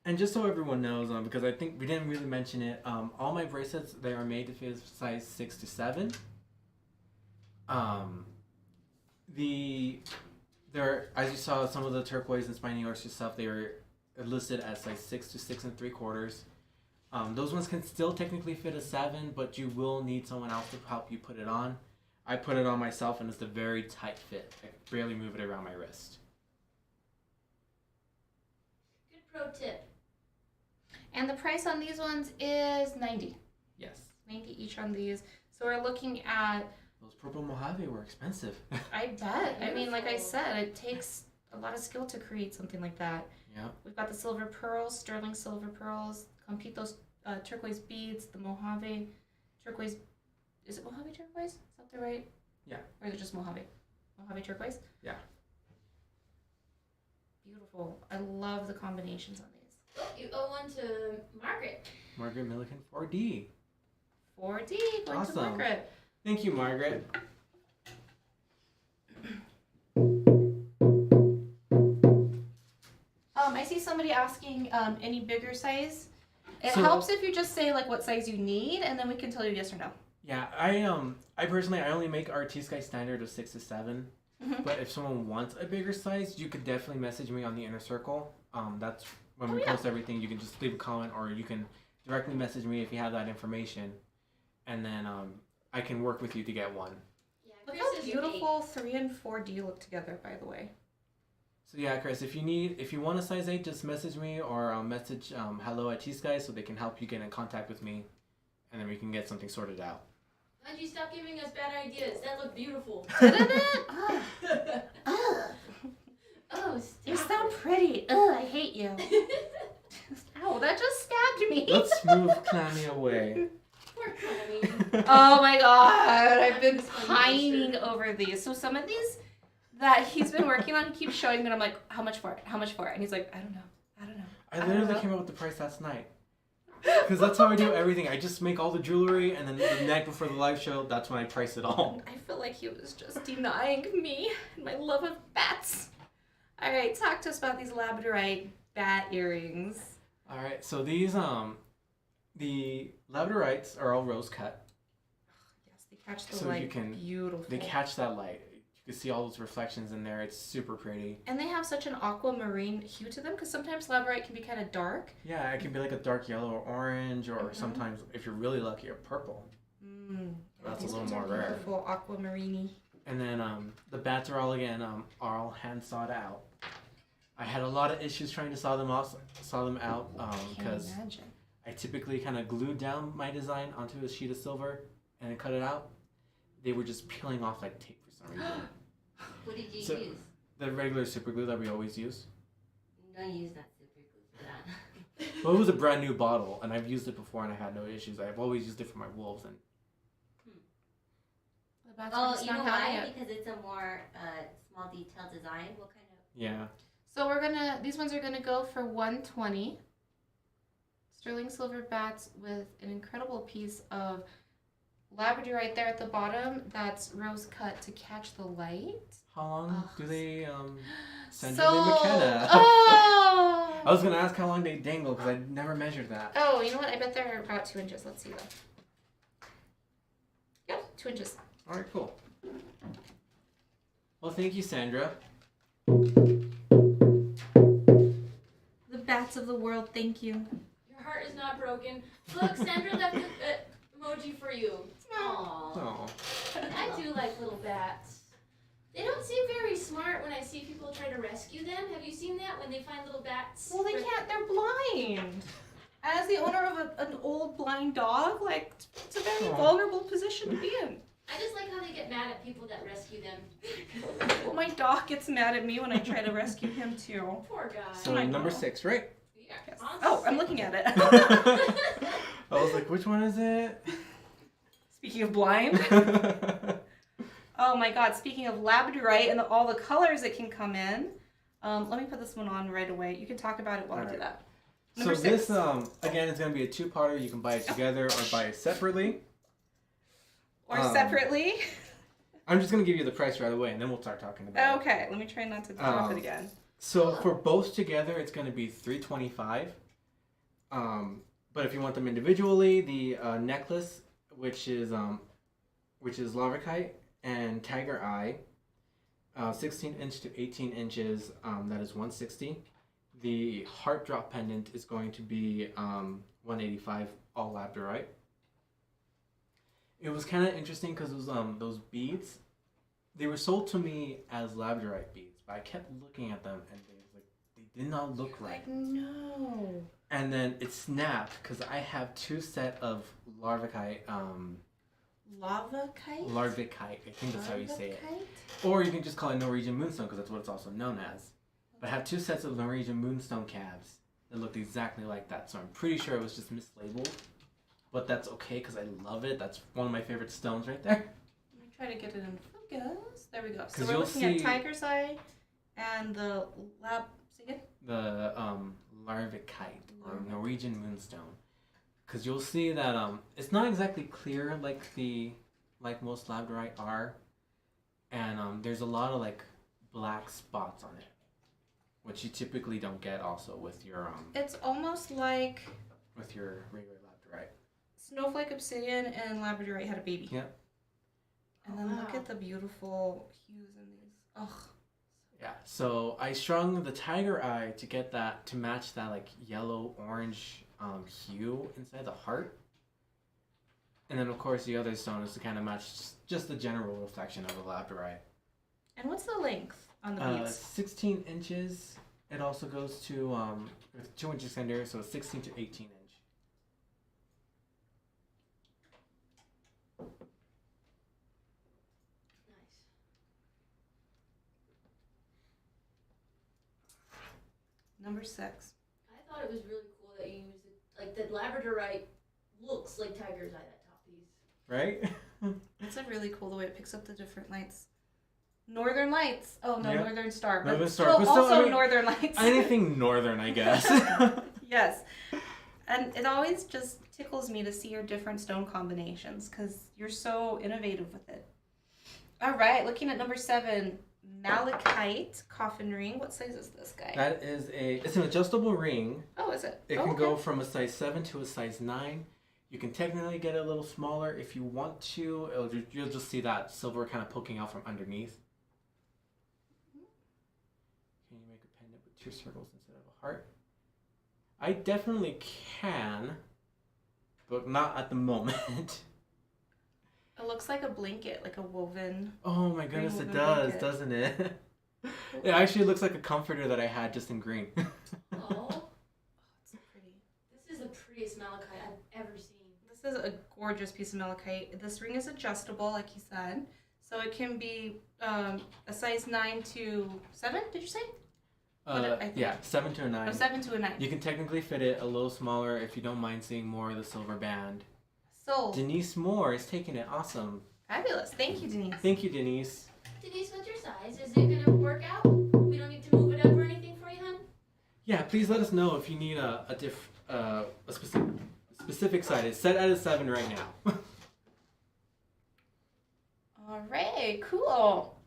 And just so everyone knows, because I think we didn't really mention it, all my bracelets, they are made to fit size 6 to 7. They're, as you saw, some of the turquoise and spiny oyster stuff, they were listed as size 6 to 6 3/4. Those ones can still technically fit a 7, but you will need someone else to help you put it on. I put it on myself, and it's a very tight fit. I can barely move it around my wrist. Good pro tip. And the price on these ones is $90. Yes. $90 each on these. So we're looking at... Those purple Mojave were expensive. I bet. I mean, like I said, it takes a lot of skill to create something like that. Yeah. We've got the silver pearls, sterling silver pearls, Compitos turquoise beads, the Mojave turquoise. Is it Mojave turquoise? Is that the right? Yeah. Or is it just Mojave? Mojave turquoise? Yeah. Beautiful. I love the combinations on these. Oh, you owe one to Margaret. Margaret Milliken 4D. 4D, going Awesome. to Margaret. Thank you, Margaret. I see somebody asking any bigger size. It So- helps if you just say like what size you need, and then we can tell you yes or no. Yeah, I personally I only make our T.Skies standard of 6 to 7. Mhm. But if someone wants a bigger size, you could definitely message me on the inner circle. That's when we yeah. post everything. You can just leave a comment, or you can directly message me if you have that information, and then I can work with you to get one. Yeah, Look Chris how is an beautiful 3 and 4D look together, by the way. So yeah, Chris, if you want a size 8, just message me or message hello at T.Skies so they can help you get in contact with me, and then we can get something sorted out. Why'd you stop giving us bad ideas? That looked beautiful. Didn't it? Ugh. Oh, You stop sound it. pretty. Ugh, I hate you. Ow, that just stabbed me. Let's move Clammy away. Poor Clammy. Oh my god, I've been pining over these. So some of these that he's been working on, he keeps showing me, and I'm like, how much for it? How much for it? And he's like, I don't know. I literally came up with the price last night. Because that's how I do everything. I just make all the jewelry, and then the night before the live show, that's when I price it all. I feel like he was just denying me and my love of bats. All right, talk to us about these labradorite bat earrings. All right, so these the labradorites are all rose cut. Yes, they catch the So light. you can- Beautiful. They catch that light. You can see all those reflections in there. It's super pretty. And they have such an aquamarine hue to them, because sometimes labradorite can be kind of dark. Yeah, it can be like a dark yellow or orange, or sometimes, if you're really lucky, a purple. That's a little more rare. Beautiful aquamarine. And then the bats are all all hand sawed out. I had a lot of issues trying to saw them out because Can't imagine. I typically kind of glued down my design onto a sheet of silver and then cut it out. They were just peeling off like tape for some reason. What did you So- use? The regular super glue that we always use. Don't use that super glue for that. Well, it was a brand new bottle, and I've used it before, and I had no issues. I've always used it for my wolves, and The bats are Oh, just you know not having why? it. Because it's a more small detailed design. What kind of? yeah. So these ones are gonna go for $120. Sterling silver bats with an incredible piece of labradorite there at the bottom. That's rose cut to catch the light. How long Oh, do they send So, you to McKenna? oh! I was gonna ask how long they dangle because I never measured that. Oh, you know what? I bet they're about 2 inches. Let's see though. Yep, 2 inches. All right, cool. Well, thank you, Sandra. The bats of the world, thank you. Your heart is not broken. Look, Sandra left an emoji for you. Aww. Oh. I do like little bats. They don't seem very smart when I see people try to rescue them. Have you seen that when they find little bats? Well, they can't. They're blind. As the owner of an old blind dog, like, it's a very Aw. vulnerable position to be in. I just like how they get mad at people that rescue them. Well, my dog gets mad at me when I try to rescue him too. Poor guy. So I number know. 6, right? Yeah. Yes. On Oh, I'm six. looking at it. I was like, which one is it? Speaking of blind. Oh my god, speaking of labradorite and all the colors it can come in, Let me put this one on right away. You can talk about it while I do Alright. that. So Number 6. this again is gonna be a two-parter. You can buy it together or buy it separately. Or separately. I'm just gonna give you the price right away, and then we'll start talking about it. Okay, let me try not to drop it again. So for both together, it's gonna be $325. But if you want them individually, the necklace, which is larvikite and tiger eye, 16 inch to 18 inches, that is $160. The heart drop pendant is going to be $185, all labradorite. It was kind of interesting because it was those beads. They were sold to me as labradorite beads, but I kept looking at them and they did not look right. Like, no. And then it snapped because I have 2 set of larvikite. Larvikite, I think that's how you say it. Or you can just call it Norwegian moonstone because that's what it's also known as. But I have 2 sets of Norwegian moonstone calves that looked exactly like that, so I'm pretty sure it was just mislabeled. But that's okay because I love it. That's one of my favorite stones right there. Let me try to get it in focus. There we go. So 'Cause we're you'll looking at see- tiger's eye and the The larvikite or Norwegian moonstone. Because you'll see that it's not exactly clear like most labradorite are. And there's a lot of like black spots on it, which you typically don't get also with your It's almost like regular labradorite. snowflake obsidian and labradorite had a baby. Yep. And then look at the beautiful hues in these. Ugh. Yeah, so I strung the tiger eye to get that to match that like yellow orange hue inside the heart, and then of course the other stone is to kind of match just the general reflection of the labradorite. And what's the length on the beads? 16 inches. It also goes to 2 inches under, so 16 to 18 inch. Nice. Number 6. I thought it was really cool that you used it. Like the labradorite looks like tiger's eye, that top piece. Right? It's a really cool the way it picks up the different lights. Northern Lights. Oh no, Yep. Northern Star. But Northern Star, still, but still, also I mean, Northern Lights. Anything northern, I guess. Yes. And it always just tickles me to see your different stone combinations because you're so innovative with it. All right, looking at number 7, malachite coffin ring. What size is this guy? That is it's an adjustable ring. Oh, is it? It Oh, can okay. go from a size 7 to a size 9. You can technically get it a little smaller if you want to. You'll just see that silver kind of poking out from underneath. Can you make a pendant with 2 circles instead of a heart? I definitely can, but not at the moment. It looks like a blanket, like a woven. Oh my goodness, it Woven does, blanket. doesn't it? It actually looks like a comforter that I had just in green. Oh, It's so pretty. this is the prettiest malachite I've ever seen. This is a gorgeous piece of malachite. This ring is adjustable, like you said. So it can be a size 9 to 7, did you say? I think- Yeah, 7 to a 9. Oh, 7 to a 9. You can technically fit it a little smaller if you don't mind seeing more of the silver band. Sold. Denise Moore is taking it. Awesome. Fabulous. Thank you, Denise. Thank you, Denise. Denise, what's your size? Is it gonna work out? We don't need to move it up or anything for you, hun? Yeah, please let us know if you need a specific size. It's set at a 7 right now. All right, cool.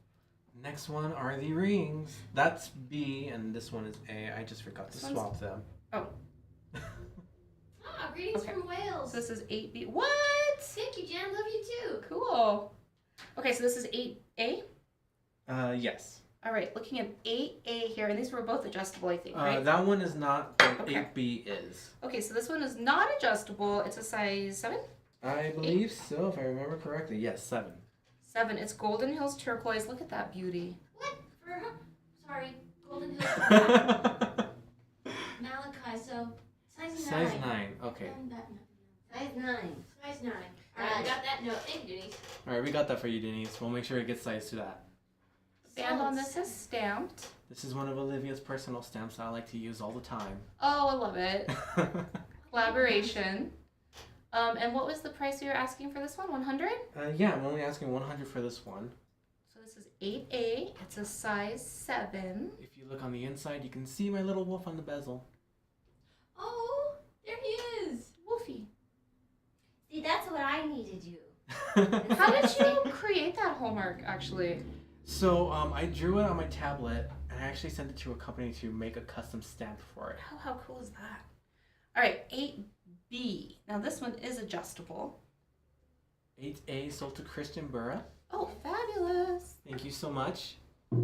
Next one are the rings. That's B, and this one is A. I just forgot to This one's- swap them. Ah, greetings Okay. from Wales. So this is 8B. What? Thank you, Jen. Love you too. Cool. Okay, so this is 8A. Yes. All right, looking at 8A here, and these were both adjustable, I think, right? That one is not, but Okay. 8B is. Okay, so this one is not adjustable. It's a size 7? I believe so, if I remember correctly. Yes, 7. 7. It's Golden Hills Turquoise. Look at that beauty. What? Sorry, Golden Hills. Malachi, so size 9. Size 9. Okay. Size 9. Size 9. Alright, I got that note. Thank you, Denise. Alright, we got that for you, Denise. We'll make sure it gets sized to that. The band on this is stamped. This is one of Olivia's personal stamps I like to use all the time. Oh, I love it. Collaboration. And what was the price you were asking for this one? 100? Yeah, I'm only asking 100 for this one. So this is 8A. It's a size 7. If you look on the inside, you can see my little wolf on the bezel. Oh, there he is. Wolfie. See, that's what I need to do. How did you create that hallmark, actually? So I drew it on my tablet, and I actually sent it to a company to make a custom stamp for it. How cool is that? All right, 8B. Now this one is adjustable. 8A sold to Christian Burra. Oh, fabulous. Thank you so much. All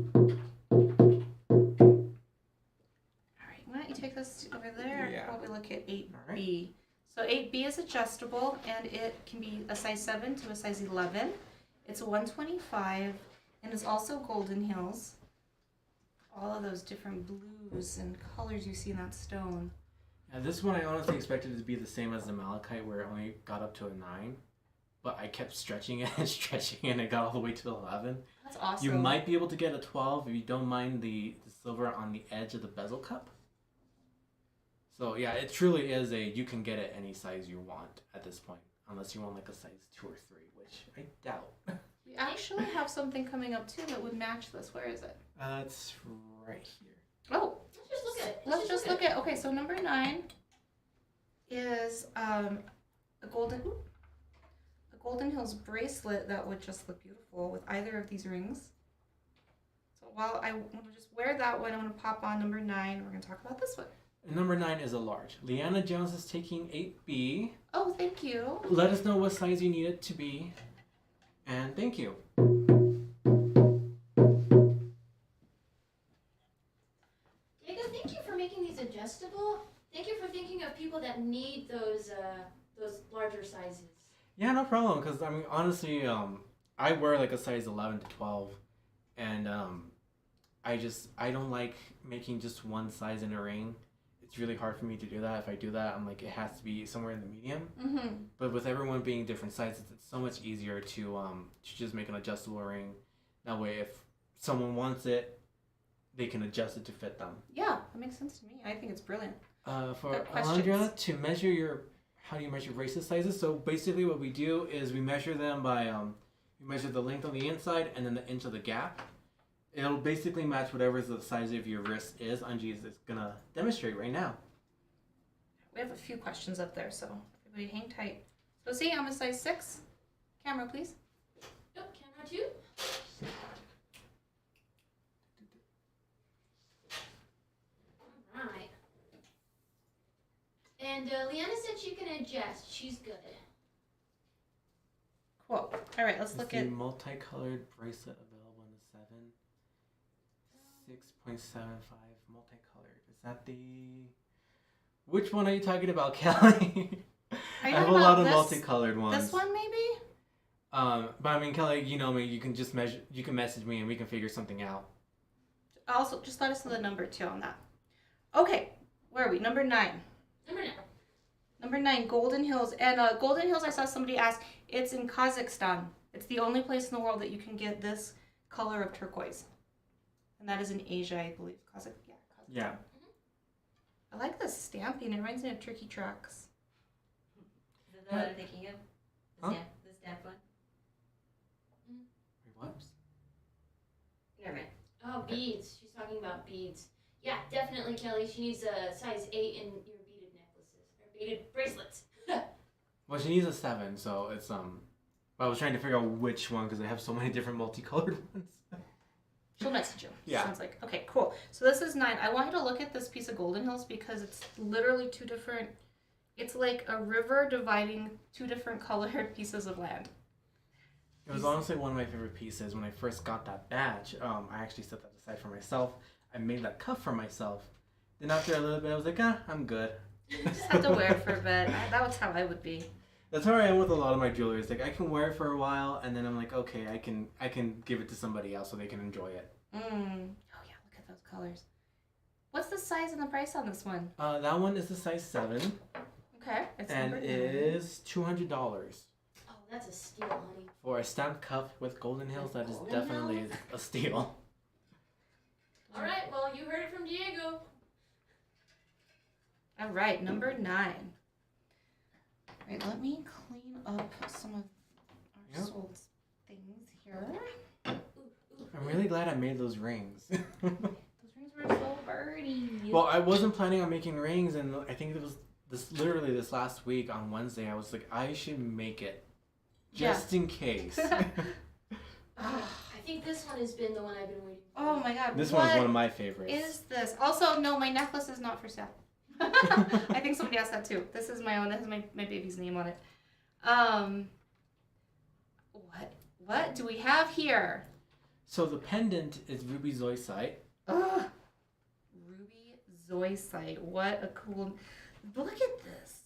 right, why don't you take this over there? Yeah. While we look at 8B. All right. So 8B is adjustable, and it can be a size 7 to a size 11. It's a 125, and it's also Golden Hills. All of those different blues and colors you see in that stone. Yeah, this one I honestly expected it to be the same as the malachite, where it only got up to a 9. But I kept stretching it and stretching it, and it got all the way to 11. That's awesome. You might be able to get a 12 if you don't mind the silver on the edge of the bezel cup. So yeah, it truly is you can get it any size you want at this point. Unless you want like a size 2 or 3, which I doubt. We actually have something coming up too that would match this. Where is it? It's right here. Oh, Let's just look at it. let's just look at. Okay, so number 9 is a golden Hills bracelet that would just look beautiful with either of these rings. So while I want to just wear that one, I'm going to pop on number 9. We're going to talk about this one. Number 9 is a large. Leanna Jones is taking 8B. Oh, thank you. Let us know what size you need it to be. And thank you. Diego, thank you for making these adjustable. Thank you for thinking of people that need those larger sizes. Yeah, no problem. Because I mean, honestly, I wear like a size 11 to 12, and I don't like making just one size in a ring. It's really hard for me to do that. If I do that, I'm like, it has to be somewhere in the medium. Mm-hmm. But with everyone being different sizes, it's so much easier to just make an adjustable ring. That way, if someone wants it, they can adjust it to fit them. Yeah, that makes sense to me. I think it's brilliant. For Good questions. Alondra, to measure how do you measure bracelet sizes? So basically, what we do is we measure them by we measure the length on the inside and then the inch of the gap. It'll basically match whatever the size of your wrist is. Angie is gonna demonstrate right now. We have a few questions up there, so everybody hang tight. So see, I'm a size 6. Camera, please. Yep, camera 2. Alright. And Leanna said she can adjust. She's good. Cool. All right, let's It's look the at. multicolored bracelet available in the 6.75 multicolored. Is that the? Which one are you talking about, Kelly? I have a lot of multicolored ones. This one, maybe? But I mean, Kelly, you know me. You can just you can message me and we can figure something out. Also, just let us know the number too on that. Okay, where are we? Number 9. Number 9. Number 9, Golden Hills. And Golden Hills, I saw somebody ask, it's in Kazakhstan. It's the only place in the world that you can get this color of turquoise. And that is in Asia, I believe. Kazakhstan. Yeah. I like the stamping. It reminds me of turkey tracks. Is that the one I'm thinking of? Huh? The stamp one? Wait, what? Never mind. Oh, beads. She's talking about beads. Yeah, definitely, Kelly. She needs a size 8 in your beaded necklaces or beaded bracelets. Well, she needs a 7, so it's I was trying to figure out which one because they have so many different multicolored ones. She'll message you. Yeah. Sounds like, okay, cool. So this is 9. I want you to look at this piece of Golden Hills because it's literally 2 different, it's like a river dividing 2 different colored pieces of land. It was honestly one of my favorite pieces. When I first got that badge, I actually set that aside for myself. I made that cuff for myself. Then after a little bit, I was like, I'm good. Just have to wear it for a bit. That was how I would be. That's how I am with a lot of my jewelry. It's like I can wear it for a while, and then I'm like, okay, I can give it to somebody else so they can enjoy it. Oh yeah, look at those colors. What's the size and the price on this one? That one is the size 7, Okay, it's and number it 9. is $200 Oh, that's a steal, honey. for a stamped cuff with Golden Hills. That is Golden definitely Hills? a steal. All right, well, you heard it from Diego. All right, number 9. All right, let me clean up some of our Yep. sold things here. I'm really glad I made those rings. Those rings were so pretty. Well, I wasn't planning on making rings, and I think it was this last week on Wednesday. I was like, I should make it just in case. I think this one has been the one I've been waiting for. Oh my god. This what one's one of my favorites. is this? Also, no, my necklace is not for sale. I think somebody asked that too. This is my own. This is my baby's name on it. What do we have here? So the pendant is ruby zoisite. Ugh. Ruby zoisite. What a cool. Look at this.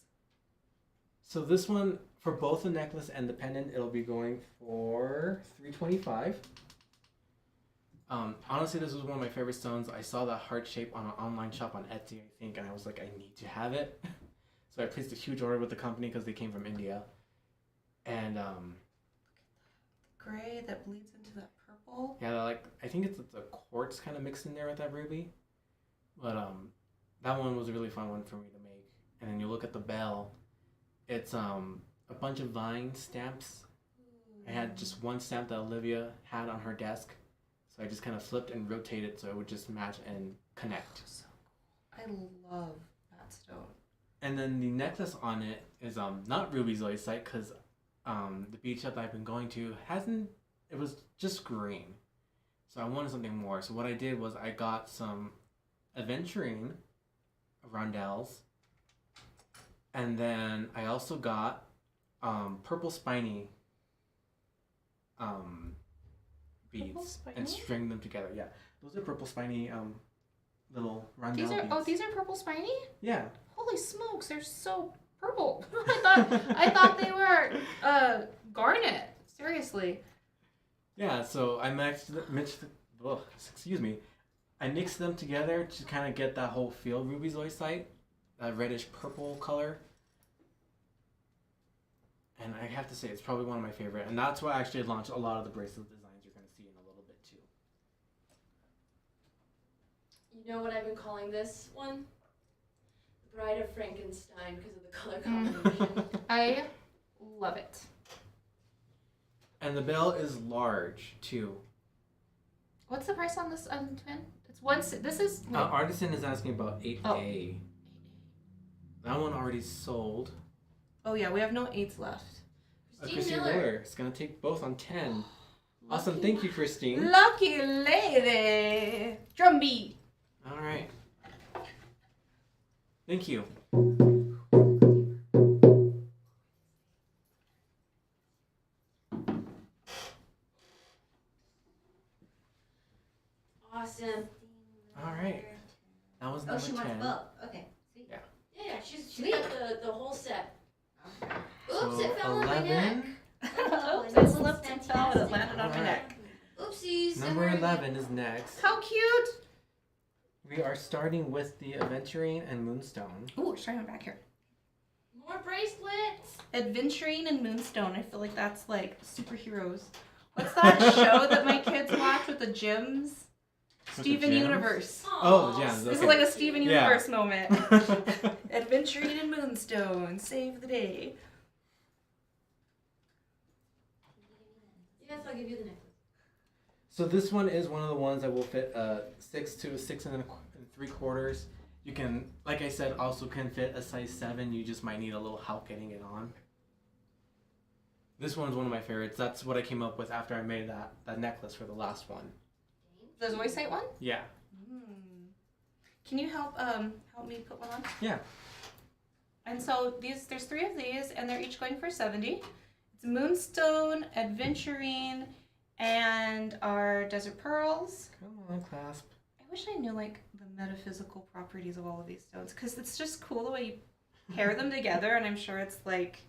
So this one, for both the necklace and the pendant, it'll be going for $325. Honestly, this was one of my favorite stones. I saw that heart shape on an online shop on Etsy, I think, and I was like, I need to have it. So I placed a huge order with the company because they came from India. And Gray that bleeds into that purple. yeah, like I think it's a quartz kind of mixed in there with that ruby. But that one was a really fun one for me to make. And then you look at the bell. It's a bunch of vine stamps. I had just one stamp that Olivia had on her desk. So I just kind of flipped and rotated so it would just match and connect. So cool. I love that stone. And then the necklace on it is not ruby zoisite because the beach that I've been going to it was just green. So I wanted something more. So what I did was I got some aventurine rondelles. And then I also got purple spiny beads and string them together. Yeah, those are purple spiny little rondelle beads. These are purple spiny? Yeah. Holy smokes, they're so purple. I thought they were garnet. Seriously. Yeah, so I mixed I mixed them together to kind of get that whole feel ruby zoisite, that reddish purple color. And I have to say, it's probably one of my favorite. And that's why I actually launched a lot of the bracelet designs you're going to see in a little bit too. You know what I've been calling this one? The Bride of Frankenstein because of the color combination. I love it. And the bell is large too. What's the price on this twin? It's one. This is. Artisan is asking about 8A. Oh. That one already sold. Oh yeah, we have no 8s left. Christine Miller is going to take both on 10. Awesome, thank you, Christine. Lucky lady. Drum beat. All right. Thank you. Awesome. All right. That was Oh, number she wants 10. both. Okay. Sweet. Yeah. Yeah, she's got the whole set. Oops, So it fell on my neck. Oh, Oops, and I this is slipped and fell and it landed on my Alright. neck. Oopsies. Number 11 is next. How cute. We are starting with the Aventurine and Moonstone. Ooh, try one back here. More bracelets. Adventuring and Moonstone. I feel like that's like superheroes. What's that show that my kids watch with the gyms? the Steven gems? Universe. Oh, the gems. This is Okay. like a Steven Yeah. Universe moment. Adventuring and Moonstone. Save the day. Yes, I'll give you the necklace. So this one is one of the ones that will fit 6 to 6 and 3/4. You can, like I said, also can fit a size 7. You just might need a little help getting it on. This one's one of my favorites. That's what I came up with after I made that necklace for the last one. The Zoisite one? Yeah. Can you help me put one on? Yeah. And so there's 3 of these, and they're each going for $70. It's Moonstone, Adventuring, and our Desert Pearls. Come on, clasp. I wish I knew like the metaphysical properties of all of these stones, because it's just cool the way you pair them together, and I'm sure it's like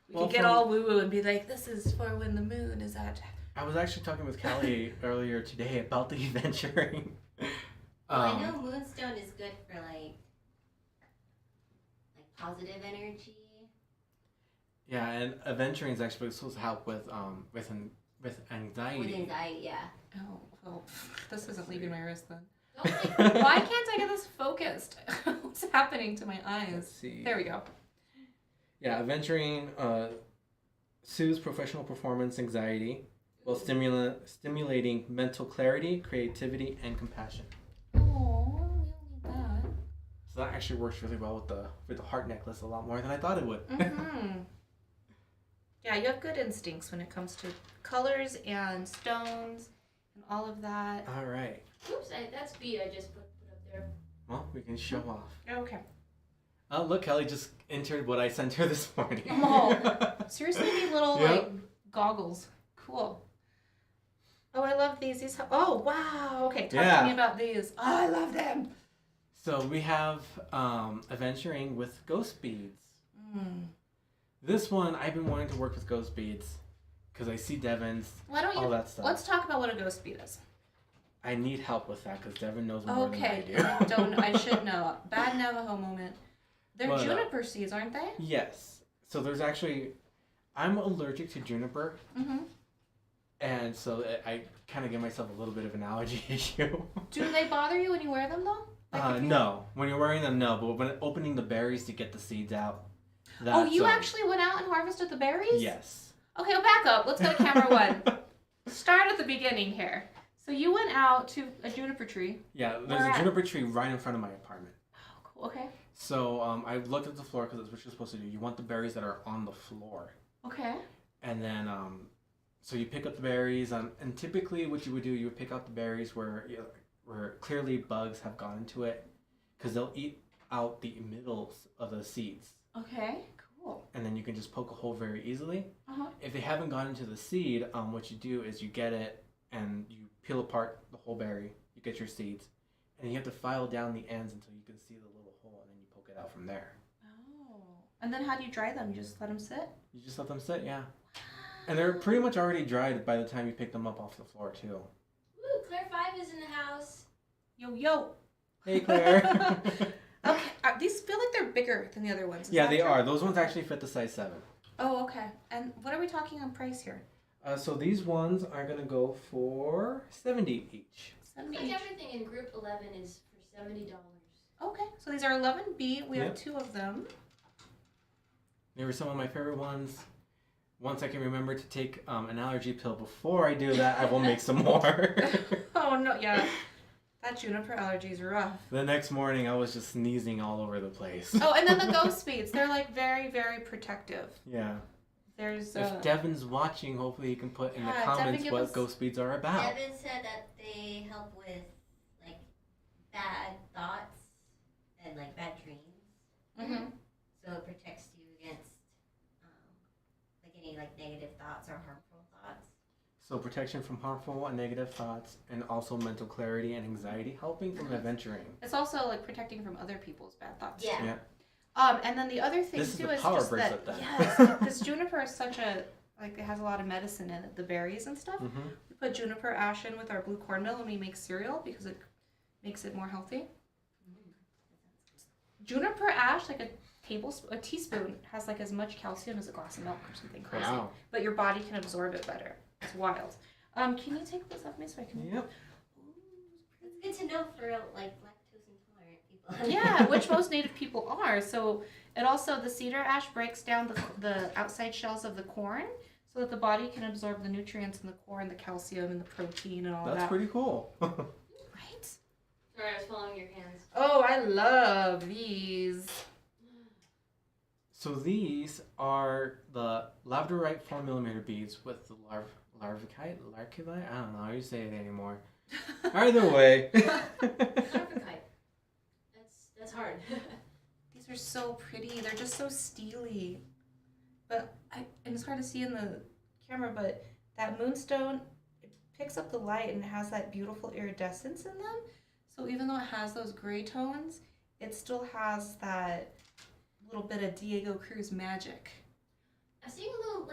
we could get all woo-woo and be like, this is for when the moon is at. I was actually talking with Callie earlier today about the Aventurine. I know Moonstone is good for like positive energy. Yeah, and Aventurine is actually supposed to help with anxiety. With anxiety, yeah. Oh, well, this isn't leaving my wrist then. Don't Why can't I get this focused? What's happening to my eyes? Let's see. There we go. Yeah, Aventurine soothes professional performance anxiety. while stimulating mental clarity, creativity, and compassion. Oh, we don't need that. So that actually works really well with the heart necklace a lot more than I thought it would. Mm-hmm. Yeah, you have good instincts when it comes to colors and stones and all of that. All right. Oops, that's B I just put up there. Well, we can show off. Okay. Oh, look, Kelly just entered what I sent her this morning. Oh, seriously, these little Yep. like goggles. Cool. Oh, I love these. Oh, wow. Okay, talk to me about these. Oh, I love them. So we have adventuring with ghost beads. Mm. This one, I've been wanting to work with ghost beads because I see Devin's, Why don't you? all that stuff. Let's talk about what a ghost bead is. I need help with that because Devin knows more Okay, than I do. I should know. Bad Navajo moment. They're But, juniper seeds, aren't they? Yes. So there's actually, I'm allergic to juniper, Mm-hmm. and so I kind of give myself a little bit of an allergy issue. Do they bother you when you wear them though? Like if you- No. When you're wearing them, no. But when opening the berries to get the seeds out. Oh, you actually went out and harvested the berries? Yes. Okay, well, back up. Let's go to camera one. Start at the beginning here. So you went out to a juniper tree. Yeah, there's Where a at? juniper tree right in front of my apartment. Oh, cool. Okay. So I looked at the floor because that's what you're supposed to do. You want the berries that are on the floor. Okay. And then, so you pick up the berries, and typically what you would do, you would pick out the berries where clearly bugs have gone into it, because they'll eat out the middles of the seeds. Okay. Cool. And then you can just poke a hole very easily. Uh-huh. If they haven't gone into the seed, what you do is you get it and you peel apart the whole berry. You get your seeds, and you have to file down the ends until you can see the little hole, and then you poke it out from there. Oh. And then how do you dry them? You just let them sit? You just let them sit, yeah. And they're pretty much already dried by the time you pick them up off the floor, too. Woo, Claire 5 is in the house. Yo, yo. Hey, Claire. Okay. These feel like they're bigger than the other ones. Is Yeah, that they true? are. Those ones actually fit the size 7. Oh, okay. And what are we talking on price here? So these ones are going to go for $70 each. Looks like everything in group 11 is for $70. Okay. So these are 11B. We have Yep. 2 of them. They were some of my favorite ones. Once I can remember to take an allergy pill before I do that, I will make some more. Oh, no. Yeah. That juniper allergy is rough. The next morning, I was just sneezing all over the place. Oh, and then the ghost beads. They're like very, very protective. Yeah. There's If Devin's watching, hopefully he can put in the Yeah, comments Devin, give what us- ghost beads are about. Devin said that they help with like bad thoughts and like bad dreams. Mm-hmm. So it protects you against like any like negative thoughts or harmful thoughts. So protection from harmful and negative thoughts, and also mental clarity and anxiety, helping from adventuring. It's also like protecting from other people's bad thoughts. Yeah. Yeah. And then the other thing This is too the is power just bracelet that then. yes, because juniper is such a like it has a lot of medicine in it, the berries and stuff. Mm-hmm. We put juniper ash in with our blue cornmeal when we make cereal because it makes it more healthy. Juniper ash, like a teaspoon, has like as much calcium as a glass of milk or something crazy. Wow. But your body can absorb it better. It's wild. Can you take this off me so I can? Yep. It's good to know for like lactose intolerant people. Yeah, which most native people are. So it also, the cedar ash breaks down the outside shells of the corn so that the body can absorb the nutrients in the corn, the calcium and the protein and all That's that. pretty cool. Right? Sorry, I was following your hands. Oh, I love these. So these are the labradorite 4mm beads with the larvikite? I don't know how you say it anymore. Either way. Larvikite. That's hard. These are so pretty. They're just so steely. But and it's hard to see in the camera, but that moonstone, it picks up the light and it has that beautiful iridescence in them. So even though it has those gray tones, it still has that little bit of Diego Cruz magic. I'm seeing little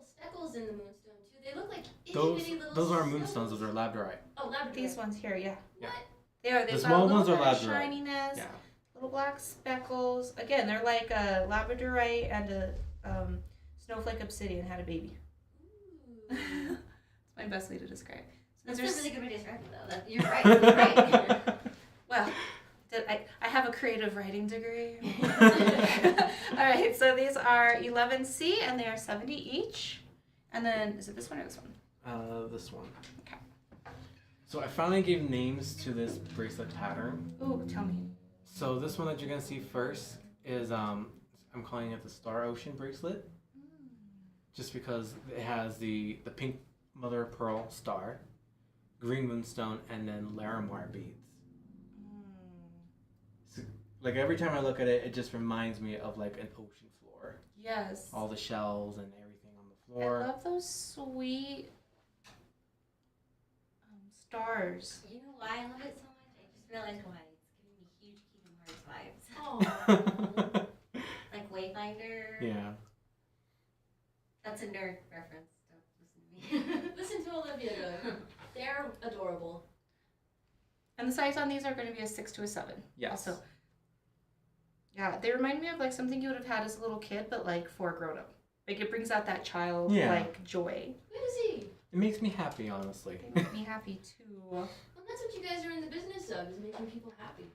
speckles in the moonstone too. They look like itty Those bitty little those aren't stones. moonstones, those are labradorite. Oh, labradorite. These ones here, yeah. Yeah. What? They are. They've The got small a little ones are bit of labradorite. shininess, Yeah. little black speckles. Again, they're like a labradorite and a snowflake obsidian had a baby. Ooh. It's my best way to describe. So That's these a are really good way to describe it though. You're right. You're right. well, I have a creative writing degree. All right, so these are 11C and they are 70 each. And then is it this one or this one? This one. Okay. So I finally gave names to this bracelet pattern. Ooh, tell me. So this one that you're gonna see first is I'm calling it the Star Ocean bracelet, just because it has the pink mother of pearl star, green moonstone, and then Larimar beads. So, like every time I look at it, it just reminds me of like an ocean floor. Yes. All the shells and everything on the I floor. love those sweet stars. You know why I love it so much? I just realized why. It's giving me huge Kingdom Hearts vibes. Oh. Like Wayfinder. Yeah. That's a nerd reference. Don't listen to me. Listen to Olivia though. They're adorable. And the size on these are going to be a 6 to a 7. Yes. Also. Yeah, they remind me of like something you would have had as a little kid, but like for a grown up. Like it brings out that child like joy. Who is he? It makes me happy, honestly. They make me happy too. Well, that's what you guys are in the business of, is making people happy.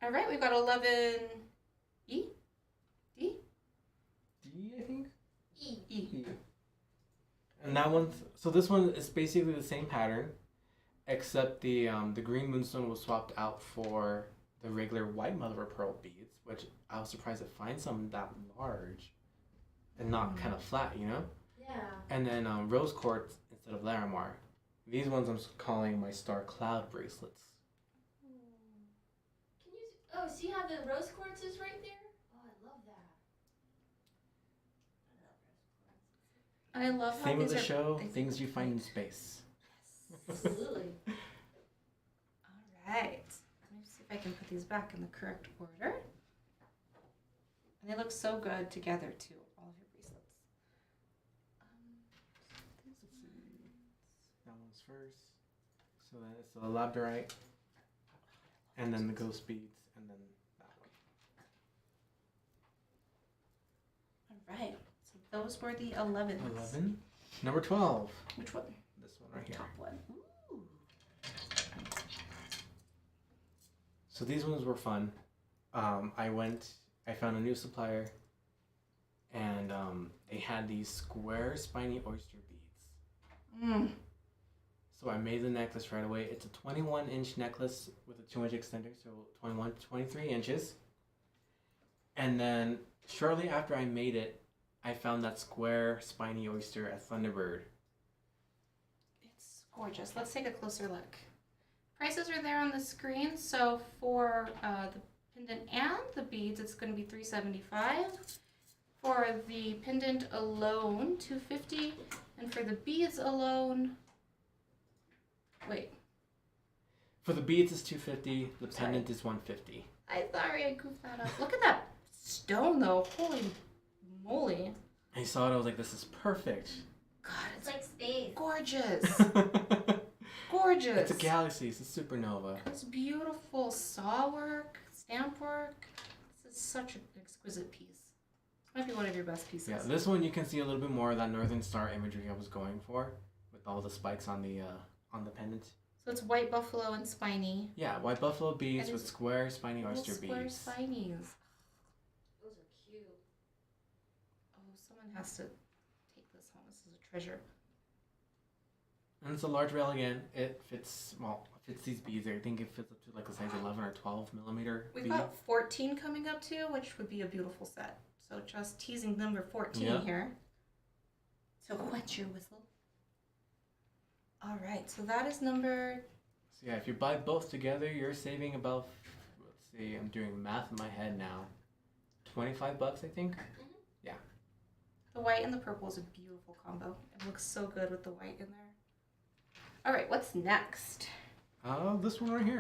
All right, we've got 11 E, D, D, I think. E. E. And that one, so this one is basically the same pattern, except the green moonstone was swapped out for the regular white mother of pearl beads, which I was surprised to find some that large, and not kind of flat, you know. Yeah. And then rose quartz instead of Larimar. These ones I'm calling my star cloud bracelets. Can you? Oh, see how the rose quartz is right there? Oh, I love that. I love how Theme of these the are, show: they- things you find in space. Absolutely. All right. Let me see if I can put these back in the correct order. And they look so good together too. All of your bracelets. That one's first. So then it's the labradorite, and then the ghost beads, and then that one. All right. So those were the 11s. 11. Number 12. Which one? This one right here. Top one. Ooh. So these ones were fun. I found a new supplier, and they had these square spiny oyster beads. So I made the necklace right away. It's a 21-inch necklace with a 2-inch extender, so 21 to 23 inches. And then shortly after I made it, I found that square spiny oyster at Thunderbird. It's gorgeous. Let's take a closer look. Prices are there on the screen. So for the pendant and the beads, it's going to be $375. For the pendant alone, $250, and for the beads alone, wait. For the beads is $250. The Sorry. pendant is $150. Sorry, I goofed that up. Look at that stone, though. Holy moly! I saw it. I was like, "This is perfect." God, It's it's like space. gorgeous. Gorgeous. It's a galaxy. It's a supernova. It's beautiful saw work, stamp work. This is such an exquisite piece. Might be one of your best pieces. Yeah, this one you can see a little bit more of that Northern Star imagery I was going for, with all the spikes on the pendant. So it's white buffalo and spiny. Yeah, white buffalo beads And with it's square spiny Little oyster square beads. spinies. Those are cute. Oh, someone has to take this home. This is a treasure. And it's a large rail again. It fits these beads. I think it fits up to like a size 11 or 12 millimeter We've bead. got 14 coming up too, which would be a beautiful set. So just teasing number 14 Yeah. here. So wet your whistle. All right, so that is number. So yeah, if you buy both together, you're saving about, let's see, I'm doing math in my head now. $25, I think. The white and the purple is a beautiful combo. It looks so good with the white in there. All right, what's next? This one right here.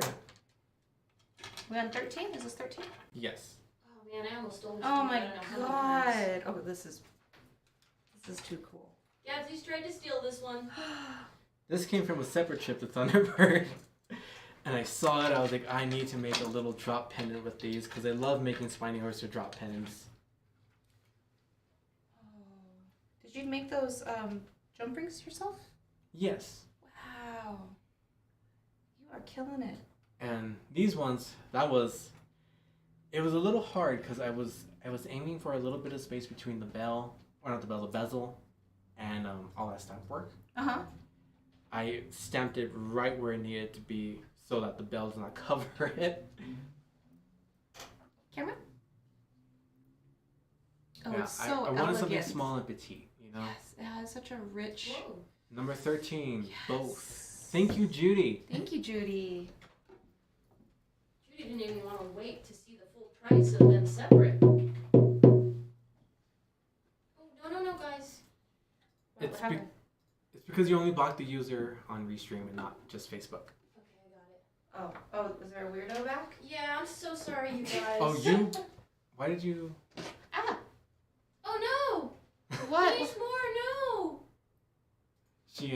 We on 13? Is this 13? Yes. Oh man, I almost stole this. Oh one. my I don't know how many times. god. Oh, this is too cool. Gabsy's tried to steal this one. This came from a separate trip to Thunderbird. And I saw it, I was like, I need to make a little drop pendant with these because I love making spiny oyster drop pendants. Did you make those jump rings yourself? Yes. Wow. You are killing it. And these ones, it was a little hard because I was aiming for a little bit of space between the bezel and all that stamp work. Uh-huh. I stamped it right where it needed to be so that the bell does not cover it. Camera? Oh, Yeah, it's so I wanted something elegant. small and petite, you know? Yes, it has such a rich... Whoa. Number 13, Yes. both. Thank you, Judy. Thank you, Judy. Judy didn't even want to wait to see the full price of them separate. Oh, no, guys. What It's happened? It's because you only blocked the user on Restream and not just Facebook. Okay, I got it. Oh, was there a weirdo back? Yeah, I'm so sorry, you guys. Oh, you? Why did you? Ah, Oh, no! what? Finish more, no! She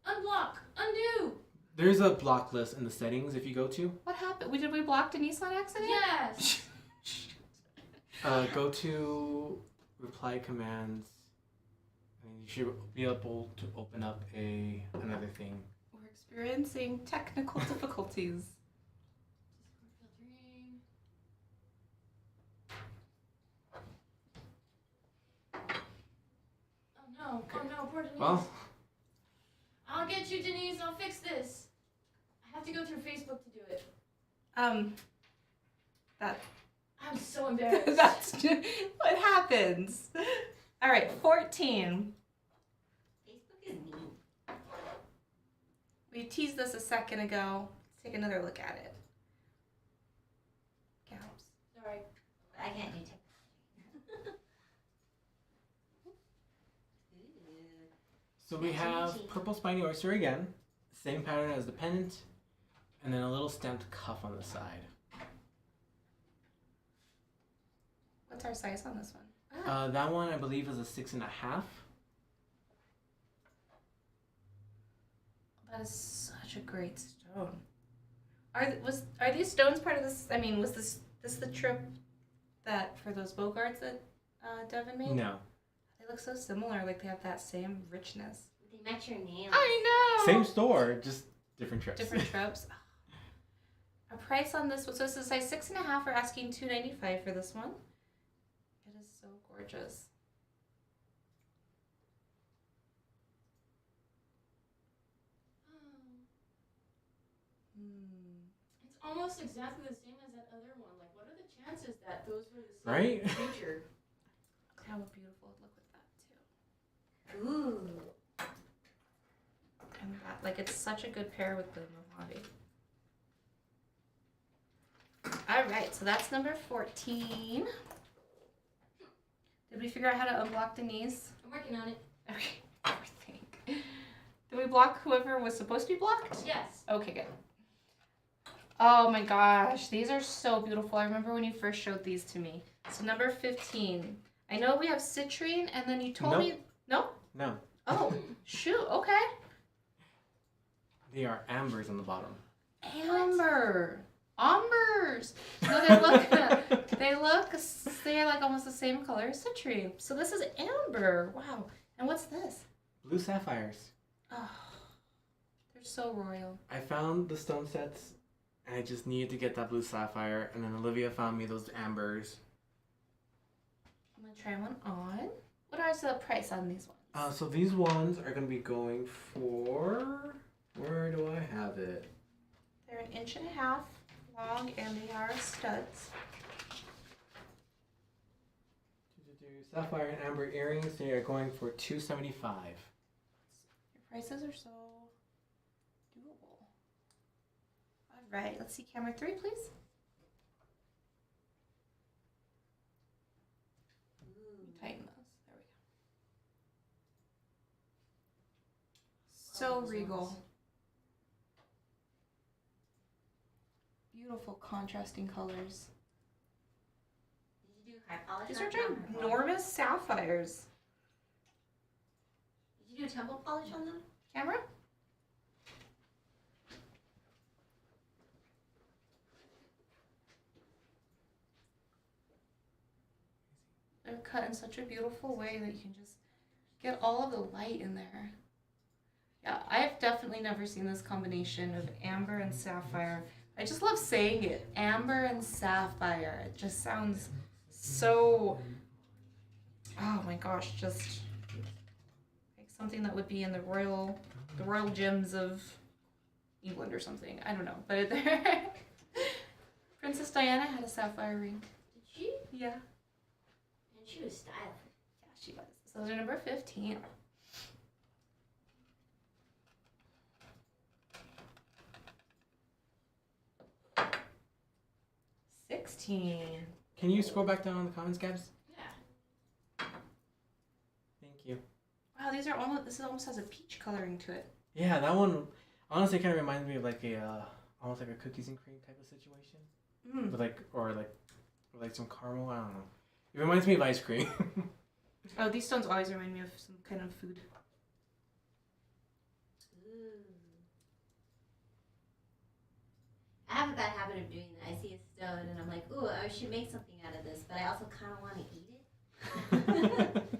Unblock, undo! there's a block list in the settings if you go to. What happened? Did we block Denise on accident? Yes! Go to reply commands, and you should be able to open up another thing. We're experiencing technical difficulties. Filtering. Oh no, poor Denise. Well, I'll get you, Denise, I'll fix this. I have to go through Facebook to do it. That I'm so embarrassed. that's what happens. All right, 14. Facebook is mean. We teased this a second ago. Let's take another look at it. Gals. Sorry. I can't do technology. Ooh. so we have purple spiny oyster again, same pattern as the pennant, and then a little stamped cuff on the side. What's our size on this one? That one I believe is a 6.5. That is such a great stone. Are these stones part of this? I mean, was this the trip that for those bogarts that Devin made? No. They look so similar. Like they have that same richness. They match your nails. I know. Same store, just different trips. Different trips. A price on this one. So this is size 6.5. We're asking $2.95 for this one. It is so gorgeous. It's almost exactly the same as that other one. Like, what are the chances that those were the same Right? creature? How beautiful it look with that too. Ooh. And that, like, it's such a good pair with the Mojave. All right, so that's number 14. Did we figure out how to unblock Denise? I'm working on it. Okay, everything. Did we block whoever was supposed to be blocked? Yes. Okay, good. Oh my gosh, these are so beautiful. I remember when you first showed these to me. So number 15. I know we have citrine, and then you told Nope. me... No? No. Oh, shoot, okay. They are ambers on the bottom. Amber. Ambers. No, they look, they're like almost the same color as citrine. So this is amber. Wow. And what's this? Blue sapphires. Oh, they're so royal. I found the stone sets, and I just needed to get that blue sapphire, and then Olivia found me those ambers. I'm going to try one on. What are the price on these ones? So these ones are going to be going for... Where do I have it? They're 1.5 inches long, and they are studs. Sapphire and amber earrings, they are going for $275. Your prices are so doable. All right, let's see camera 3, please. Tighten those. There we go. So regal. Beautiful contrasting colors. Did you do high polish? These on are them or what? ginormous sapphires. Did you do temple polish on them? Camera? They're cut in such a beautiful way that you can just get all of the light in there. Yeah, I have definitely never seen this combination of amber and sapphire. I just love saying it, amber and sapphire. It just sounds so, oh my gosh, just something that would be in the royal gems of England or something. I don't know, but Princess Diana had a sapphire ring. Did she? Yeah. And she was stylish. Yeah, she was. So those are number 15. $16. Can you scroll back down on the comments, Gabs? Yeah. Thank you. Wow, this almost has a peach coloring to it. Yeah, that one honestly kind of reminds me of like a almost like a cookies and cream type of situation, Mm. with or like some caramel. I don't know. It reminds me of ice cream. Oh, these stones always remind me of some kind of food. Ooh. I have a bad habit of doing that. I see a stone and I'm like, ooh, I should make something out of this, but I also kind of want to eat it.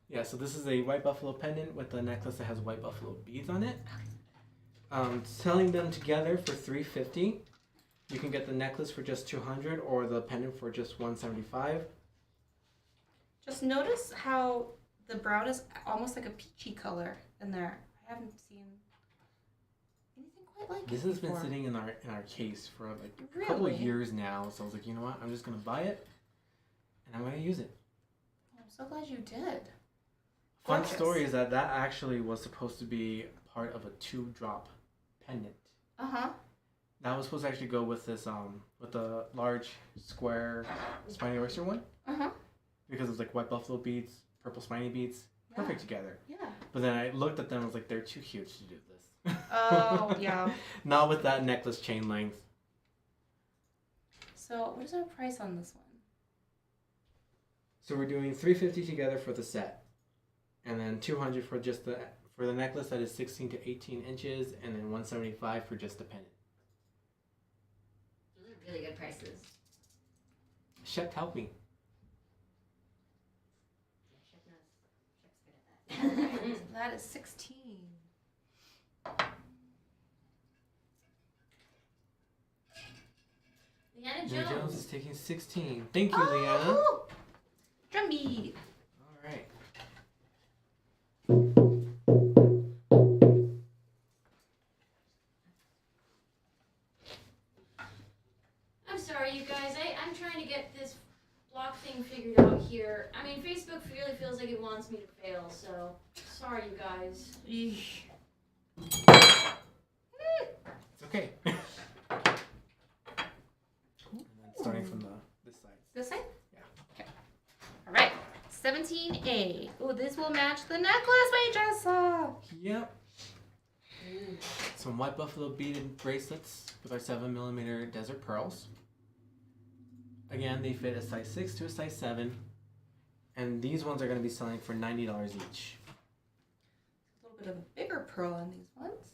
Yeah, so this is a white buffalo pendant with a necklace that has white buffalo beads on it. Selling them together for $350. You can get the necklace for just $200 or the pendant for just $175. Just notice how the brown is almost like a peachy color in there. I haven't seen anything quite like This it has been before. sitting in our case for like a couple of Really? years now. So I was like, you know what? I'm just gonna buy it, and I'm gonna use it. I'm so glad you did. Fun Gorgeous. story is that actually was supposed to be part of a 2-drop pendant. Uh-huh. That was supposed to actually go with this with the large square spiny oyster one, Uh-huh. because it's like white buffalo beads, purple spiny beads, perfect together. Yeah. But then I looked at them and was like, they're too huge to do this. Oh, yeah. Not with that necklace chain length. So what is our price on this one? So we're doing $350 together for the set, and then $200 for just the necklace that is 16 to 18 inches, and then $175 for just the pendant. Those are really good prices. Shep, help me. Yeah, Chef's good at that. That is 16. Leanna Leanna Jones Jones. is taking 16. Thank you, Leanna. Oh! Drum beat. All right. I'm sorry, you guys. I'm trying to get this block thing figured out here. I mean, Facebook really feels like it wants me to fail, so sorry, you guys. Eesh. It's okay. And then starting from this side. This side? Yeah. Okay. All right. 17A. Oh, this will match the necklace we just saw. Yep. Some white buffalo beaded bracelets with our 7mm desert pearls. Again, they fit a size 6 to a size 7. And these ones are going to be selling for $90 each. A little bit of a bigger pearl on these ones.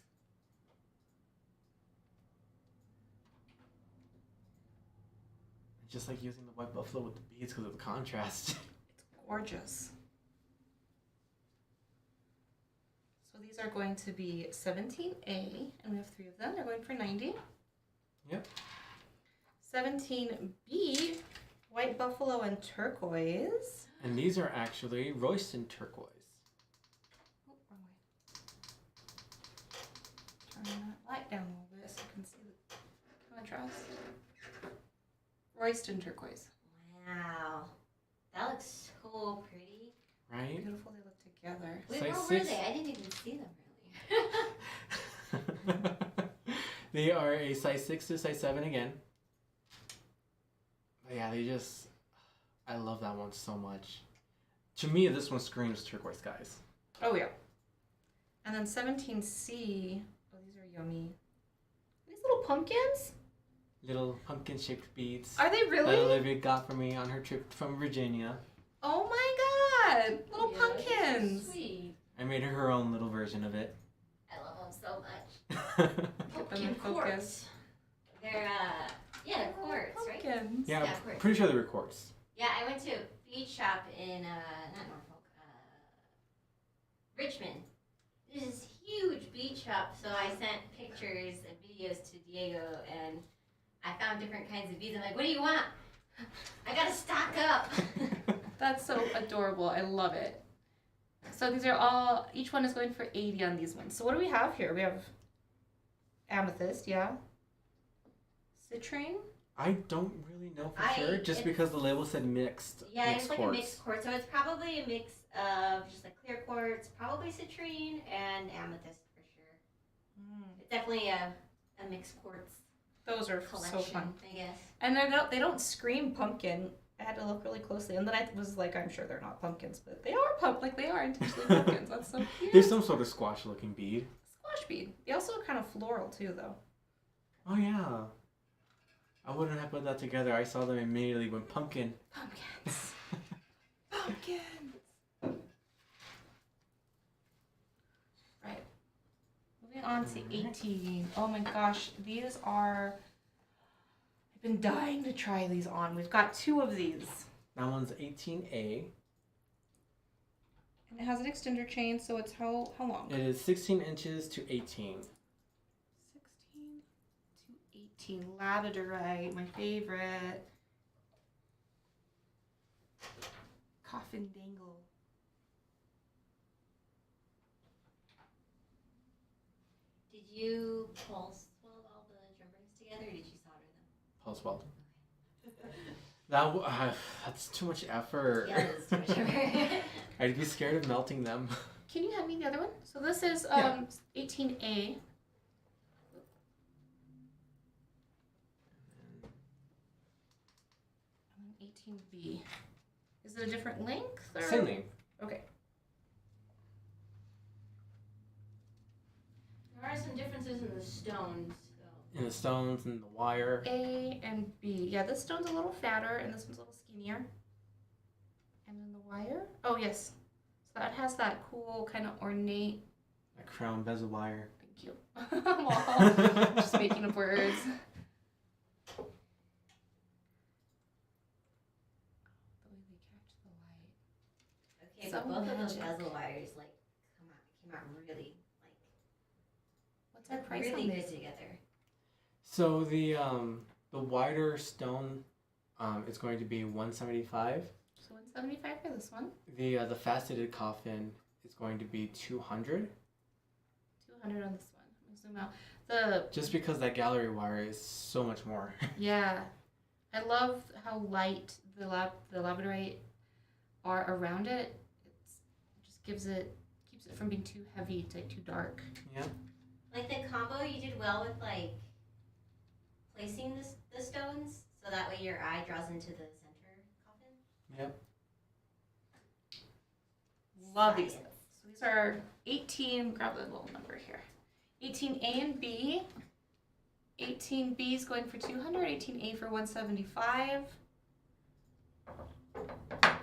I just like using the white buffalo with the beads because of the contrast. It's gorgeous. So these are going to be 17A, and we have 3 of them. They're going for 90. Yep. 17B, white buffalo and turquoise. And these are actually Royston turquoise. Oh, wrong way. Turn that light down a little bit so you can see the contrast. Royston turquoise. Wow. That looks so pretty. Right? Beautiful they look together. Wait, Size where 6. were they? I didn't even see them really. They are a size 6 to size 7 again. But yeah, I love that one so much. To me, this one screams turquoise, guys. Oh, yeah. And then 17C. Oh, these are yummy. These little pumpkins? Little pumpkin-shaped beads Are they that really? Olivia got for me on her trip from Virginia. Oh my god! Little Yeah, that's so pumpkins! sweet. I made her own little version of it. I love them so much. Get them Pumpkin in focus. quartz. They're, they're quartz, right? Pumpkins. Yeah, Yeah, I'm quartz. pretty sure they were quartz. Yeah, I went to a bead shop in, not Norfolk, Richmond. There's this huge bead shop, so I sent pictures and videos to Diego, and I found different kinds of beads. I'm like, what do you want? I gotta stock up. That's so adorable. I love it. So these are all, each one is going for 80 on these ones. So what do we have here? We have amethyst, yeah. Citrine. I don't really know for sure, just it's- because the label said mixed. Yeah, mixed it's like quartz. a mixed quartz. So it's probably a mix of just like clear quartz, probably citrine, and amethyst for sure. It's definitely a mixed quartz Those are collection, so fun. I guess. And they don't scream pumpkin. I had to look really closely, and then I was like, I'm sure they're not pumpkins, but they are they are intentionally pumpkins. That's so cute. There's some sort of squash-looking bead. Squash bead. They also look kind of floral too, though. Oh yeah. I wouldn't have put that together. I saw them immediately when pumpkin. Pumpkins. Pumpkins. Right. Moving on to 18. Oh my gosh, these are. I've been dying to try these on. We've got 2 of these. That one's 18A. And it has an extender chain, so it's how long? It is 16 inches to 18. 16 to 18. Labradorite, my favorite. Coffin dangle. Did you pulse weld all the drum rings together, or did you solder them? Pulse weld. That's too much effort. Yeah, that's too much effort. I'd be scared of melting them. Can you hand me the other one? So this is Yeah. 18A. And then 18B. Is it a different length? Or? Same name. Okay. There are some differences in the stones, though. And the stones and the wire. A and B. Yeah, this stone's a little fatter and this one's a little skinnier. And then the wire. Oh, yes. So that has that cool kind of ornate. A crown bezel wire. Thank you. I'm all just making up words. The way they catch the light. Okay, So but both of those magic. bezel wires came out really What's our price really on good these? together. So the wider stone is going to be 175. So 175 for this one. The faceted coffin is going to be 200. 200 on this one. Let me zoom out. The Just because that gallery wire is so much more. yeah, I love how light the labradorite are around it. It just keeps it from being too heavy to too dark. Yeah. Like the combo, you did well with like placing the stones, so that way your eye draws into the center coffin. Yep. Love these. Science. So these are 18. Grab the little number here. 18A and B. 18B is going for 200. 18A for 175.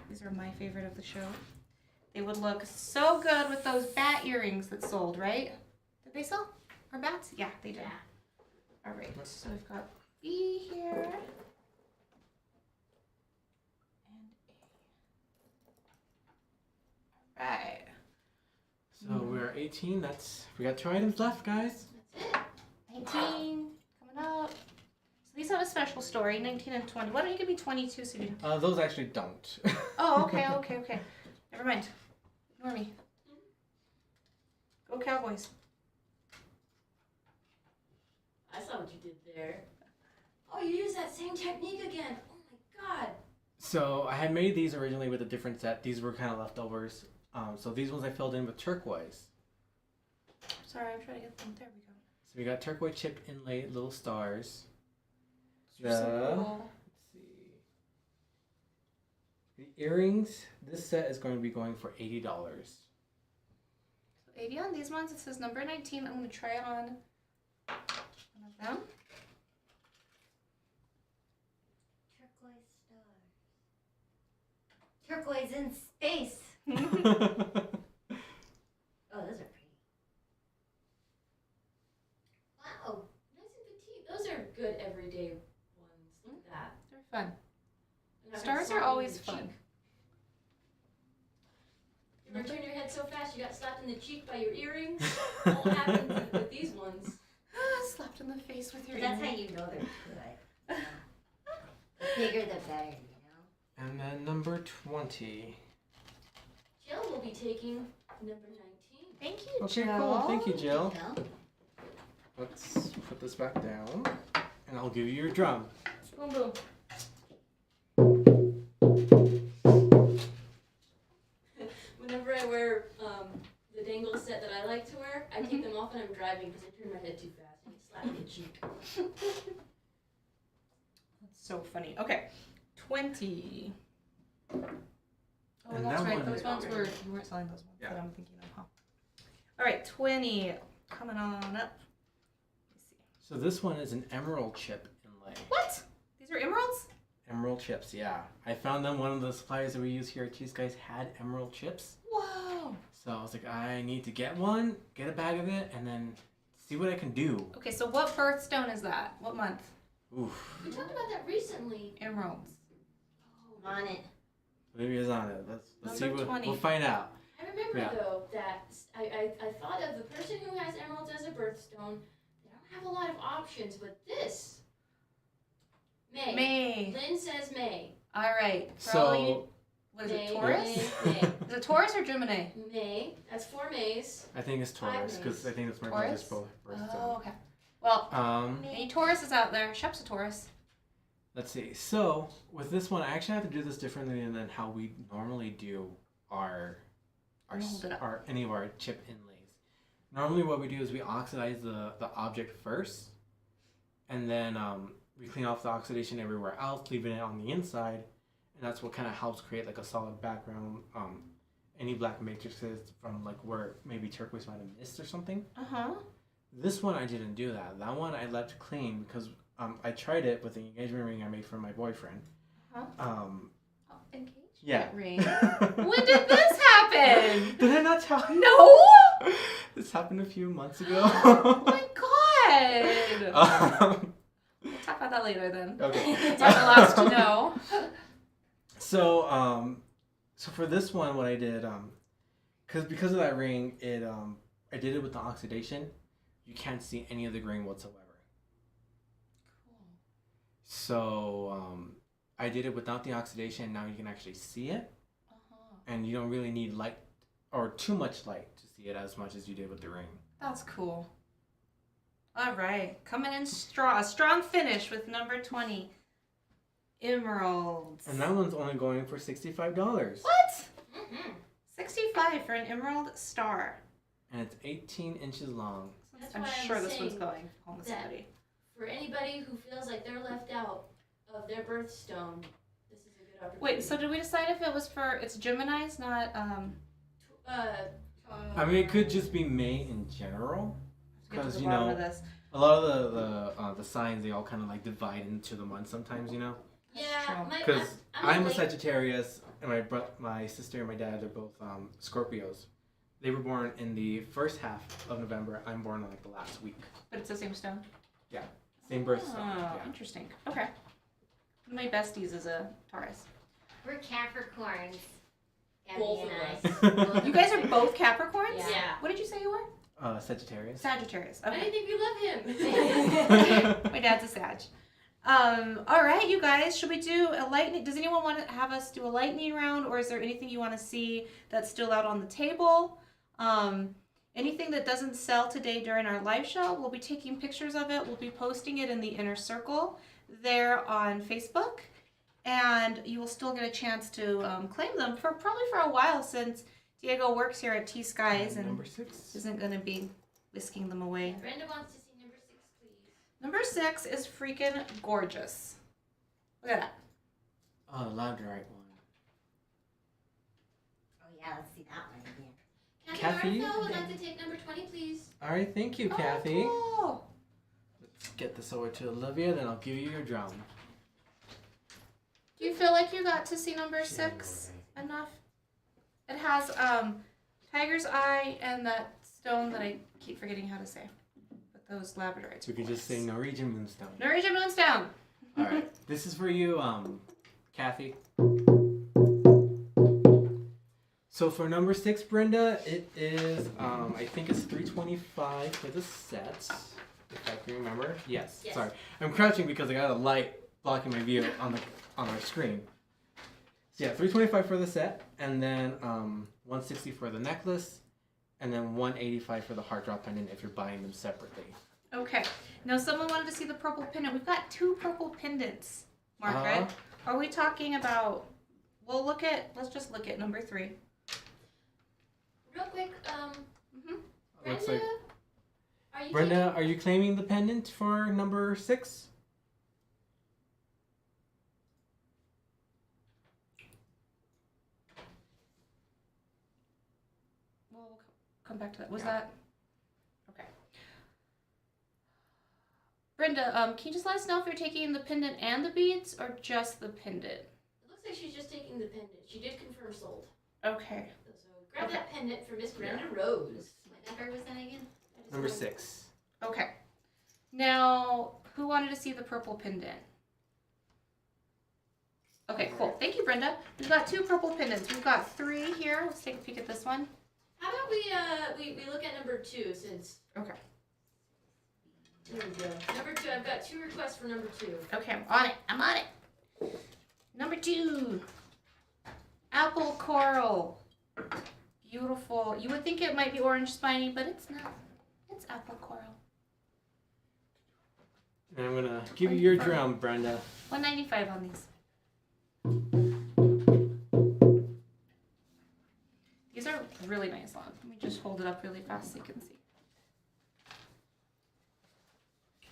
These are my favorite of the show. They would look so good with those bat earrings that sold, right? Did they sell? Or bats? Yeah, they did. Yeah. All right. So we've got B here. And A. All right. So we're 18. We got 2 items left, guys. That's it. 19 coming up. So these have a special story. 19 and 20. Why don't you give me 22 so you can... Those actually don't. Oh, okay. Never mind. Ignore me. Go Cowboys. I saw what you did there. Oh, you used that same technique again. Oh my god. So I had made these originally with a different set. These were kind of leftovers. So these ones I filled in with turquoise. Sorry, I'm trying to get them. There we go. So we got turquoise chip inlay little stars. So cool. Let's see. The earrings, this set is going to be going for $80. So 80 on these ones. It says number 19. I'm going to try on one of them. Turquoise stars. Turquoise in space. Oh, those are pretty. Wow. Nice and petite. Those are good everyday ones. Look at that. They're fun. And I've Stars got are slapped always in the fun. cheek. You ever turn your head so fast you got slapped in the cheek by your earrings? Won't happen with these ones. Slapped in the face with your But that's how earring. you know they're good. The bigger the better, you know? And then number 20. Jill will be taking number 19. Thank you, Okay, Jill. cool. Thank you, Jill. Jill. Let's put this back down, and I'll give you your drum. Boom, boom. Whenever I wear the dangle set that I like to wear, I take them off when I'm driving because I turn my head too fast and get slapped in the cheek. That's so funny. Okay, 20. Oh, And that's that right. one- Those ones were you weren't selling those ones Yeah. that I'm thinking of, huh? All right, 20. Coming on up. Let me see. So this one is an emerald chip inlay. What? These are emeralds? Emerald chips, yeah. I found them. One of the suppliers that we use here at T.Skies had emerald chips. Whoa. So I was like, I need to get one, get a bag of it, and then see what I can do. Okay, so what birthstone is that? What month? Oof. We talked about that recently. Emeralds. On it. Maybe it's on it. Let's see Number what 20. we'll find out. I remember Yeah. though that I thought of the person who has emeralds as a birthstone. They don't have a lot of options, but this May. May. Lynn says May. All right. For all you, So what is May, it, Taurus? May, Is it Taurus or Gemini? May. That's 4 Mays. I think it's Taurus Five because I think it's my Taurus? brother's birthstone. Oh, okay. Well, Um, any Tauruses out there? Shep's a Taurus. let's see. So with this one, I actually have to do this differently than how we normally do our Hold it up. any of our chip inlays. Normally, what we do is we oxidize the object first, and then we clean off the oxidation everywhere else, leaving it on the inside, and that's what kind of helps create like a solid background. Any black matrices from like where maybe turquoise might have missed or something. Uh-huh. This one I didn't do that. That one I left clean because I tried it with the engagement ring I made for my boyfriend. Huh? Oh, Engagement yeah. ring. When did this happen? Did I not tell you? No! This happened a few months ago. Oh my god! We'll talk about that later then. Okay. It's our last to know. So for this one, what I did, because of that ring, I did it with the oxidation. You can't see any of the grain whatsoever. So I did it without the oxidation. Now you can actually see it, and you don't really need light or too much light to see it as much as you did with the ring. That's cool. All right, coming in strong, a strong finish with number 20, emeralds. And that one's only going for $65. What? Mm-hmm. 65 for an emerald star. And it's 18 inches long. That's I'm why I'm sure this one's saying going home with that- somebody. For anybody who feels like they're left out of their birthstone, this is a good opportunity. Wait, so did we decide if it was for it's Gemini's, not I mean, it could just be May in general. get to 'Cause, the you bottom know, of this. A lot of the signs, they all kind of like divide into the months sometimes, you know? Yeah, true. Because I'm a like, Sagittarius, and my sister and my dad, they're both Scorpios. They were born in the first half of November. I'm born in like the last week. But it's the same stone? Same birthstone. Oh, Yeah. interesting. Okay. One of my besties is a Taurus. We're Capricorns. Gabby Both and of I. us. You guys are both Capricorns? Yeah. What did you say you were? Sagittarius. Sagittarius. I Okay. didn't think you love him. My dad's a Sag. All right, you guys, should we do a lightning? Does anyone want to have us do a lightning round, or is there anything you want to see that's still out on the table? Anything that doesn't sell today during our live show, we'll be taking pictures of it. We'll be posting it in the inner circle there on Facebook, and you will still get a chance to claim them for probably for a while, since Diego works here at T.Skies and Number 6. isn't going to be whisking them away. Brenda wants to see number 6, please. Number 6 is freaking gorgeous. Look at that. Oh, the labradorite one. Oh yeah, let's see that one again. Kathy Kathy? Marfell would like to take number 20, please. All right, thank you, Kathy. Oh, cool. Let's get this over to Olivia, then I'll give you your drum. Do you feel like you got to see number 6 enough? It has tiger's eye and that stone that I keep forgetting how to say. But those labradorites. We could just say Norwegian moonstone. Norwegian moonstone. All right, this is for you, Kathy. So for number 6, Brenda, it is I think it's $3.25 for the set, if I can remember. Yes. Yes. Sorry, I'm crouching because I got a light blocking my view on our screen. So yeah, $3.25 for the set, and then $160 for the necklace, and then $185 for the heart drop pendant if you're buying them separately. Okay. Now someone wanted to see the purple pendant. We've got 2 purple pendants, Margaret. Are we talking about? Let's just look at number 3. Real quick, Looks Brenda, like Brenda, are you claiming the pendant for number 6? We'll come back to that. Was Yeah. that? Okay. Brenda, can you just let us know if you're taking the pendant and the beads or just the pendant? It looks like she's just taking the pendant. She did confirm sold. Okay. So grab Okay. that pendant for Miss Brenda Rose. What number was that again? Number 6. Okay. Now, who wanted to see the purple pendant? Okay, cool. Thank you, Brenda. We've got 2 purple pendants. We've got 3 here. Let's take a peek at this one. How about we look at number 2 since. Okay. There we go. Number 2. I've got 2 requests for number 2. Okay, I'm on it. Number 2. Apple coral. Beautiful. You would think it might be orange spiny, but it's not. It's apple coral. And I'm gonna give you your drum, Brenda. $195 on these. These are really nice on. Let me just hold it up really fast so you can see.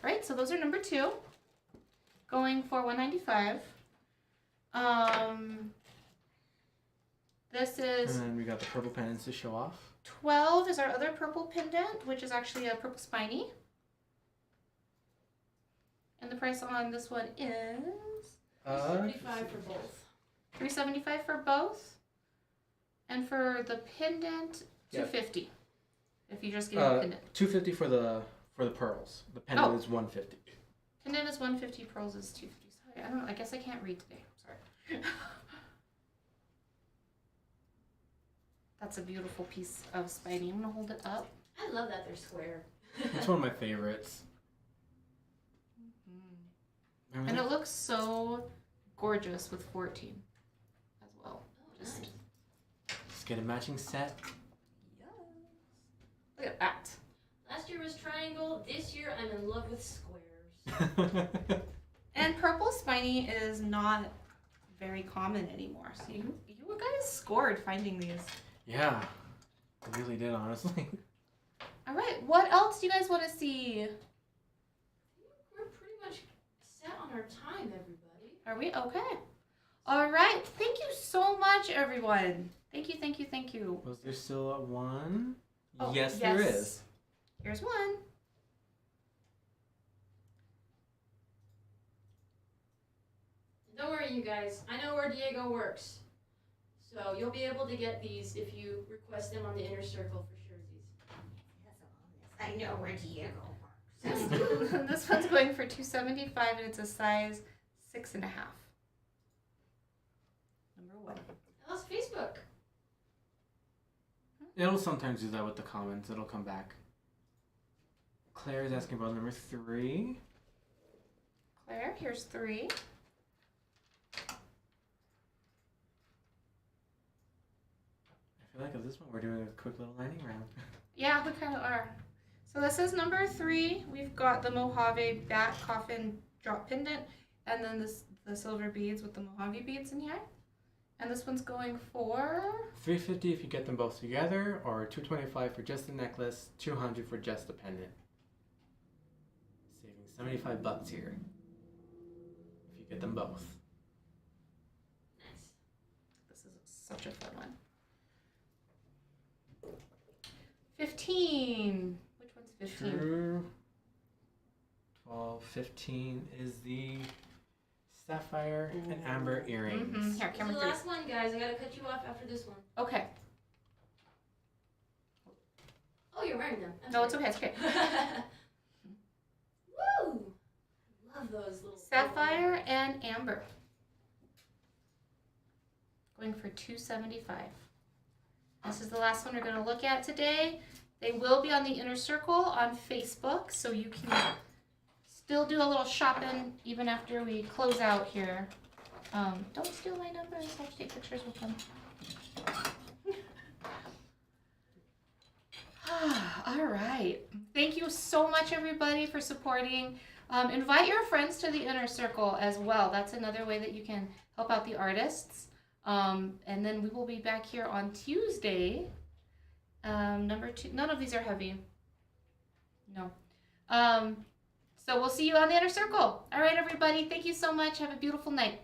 Right, so those are number 2. Going for $195. This is And then we got the purple pendants to show off. 12 is our other purple pendant, which is actually a purple spiny. And the price on this one is $75 for both. $375 for both. And for the pendant, Yep. $250. If you just get a pendant. $250 for the pearls. The pendant Oh. is $150. Pendant is $150, pearls is $250. Sorry, I guess I can't read today. Sorry. That's a beautiful piece of spiny. I'm gonna hold it up. I love that they're square. It's one of my favorites. And it looks so gorgeous with 14 as well. Oh, Just nice. Just get a matching set. look at that. Last year was triangle. This year I'm in love with squares. And purple spiny is not very common anymore. So you guys scored finding these. Yeah, I really did, honestly. All right, what else do you guys want to see? We're pretty much set on our time, everybody. Are we okay? All right, thank you so much, everyone. Thank you, thank you, thank you. Was there still a one? Oh, Yes, there is. Here's one. Don't worry, you guys. I know where Diego works. So you'll be able to get these if you request them on the inner circle for surezies. I know where Diego works. This one's going for $275 and it's a size 6.5. Number 1. I lost Facebook. It'll sometimes do that with the comments. It'll come back. Claire is asking about number 3. Claire, here's 3. I feel like at this one we're doing a quick little lightning round. Yeah, we kind of are. So this is number 3. We've got the Mojave bat coffin drop pendant, and then the silver beads with the Mojave beads in here. And this one's going for $350 if you get them both together, or $225 for just the necklace, $200 for just the pendant. Saving $75 here if you get them both. Nice. This is such a fun one. 15. Which one's 15? True. 12, 15 is the sapphire and amber earrings. Mm-hmm. Here, This is camera the 3. last one, guys. I gotta cut you off after this one. Okay. Oh, you're wearing them. No, it's okay. It's okay. Woo! Love those little Sapphire and amber. Going for $275. This is the last one we're going to look at today. They will be on the inner circle on Facebook, so you can still do a little shopping even after we close out here. Don't steal my numbers. I'll take pictures with them. so much, everybody, for supporting. Invite your friends to the inner circle as well. That's another way that you can help out the artists. And then we will be back here on Tuesday. Number 2. None of these are heavy. No. So we'll see you on the inner circle. All right, everybody. Thank you so much. Have a beautiful night.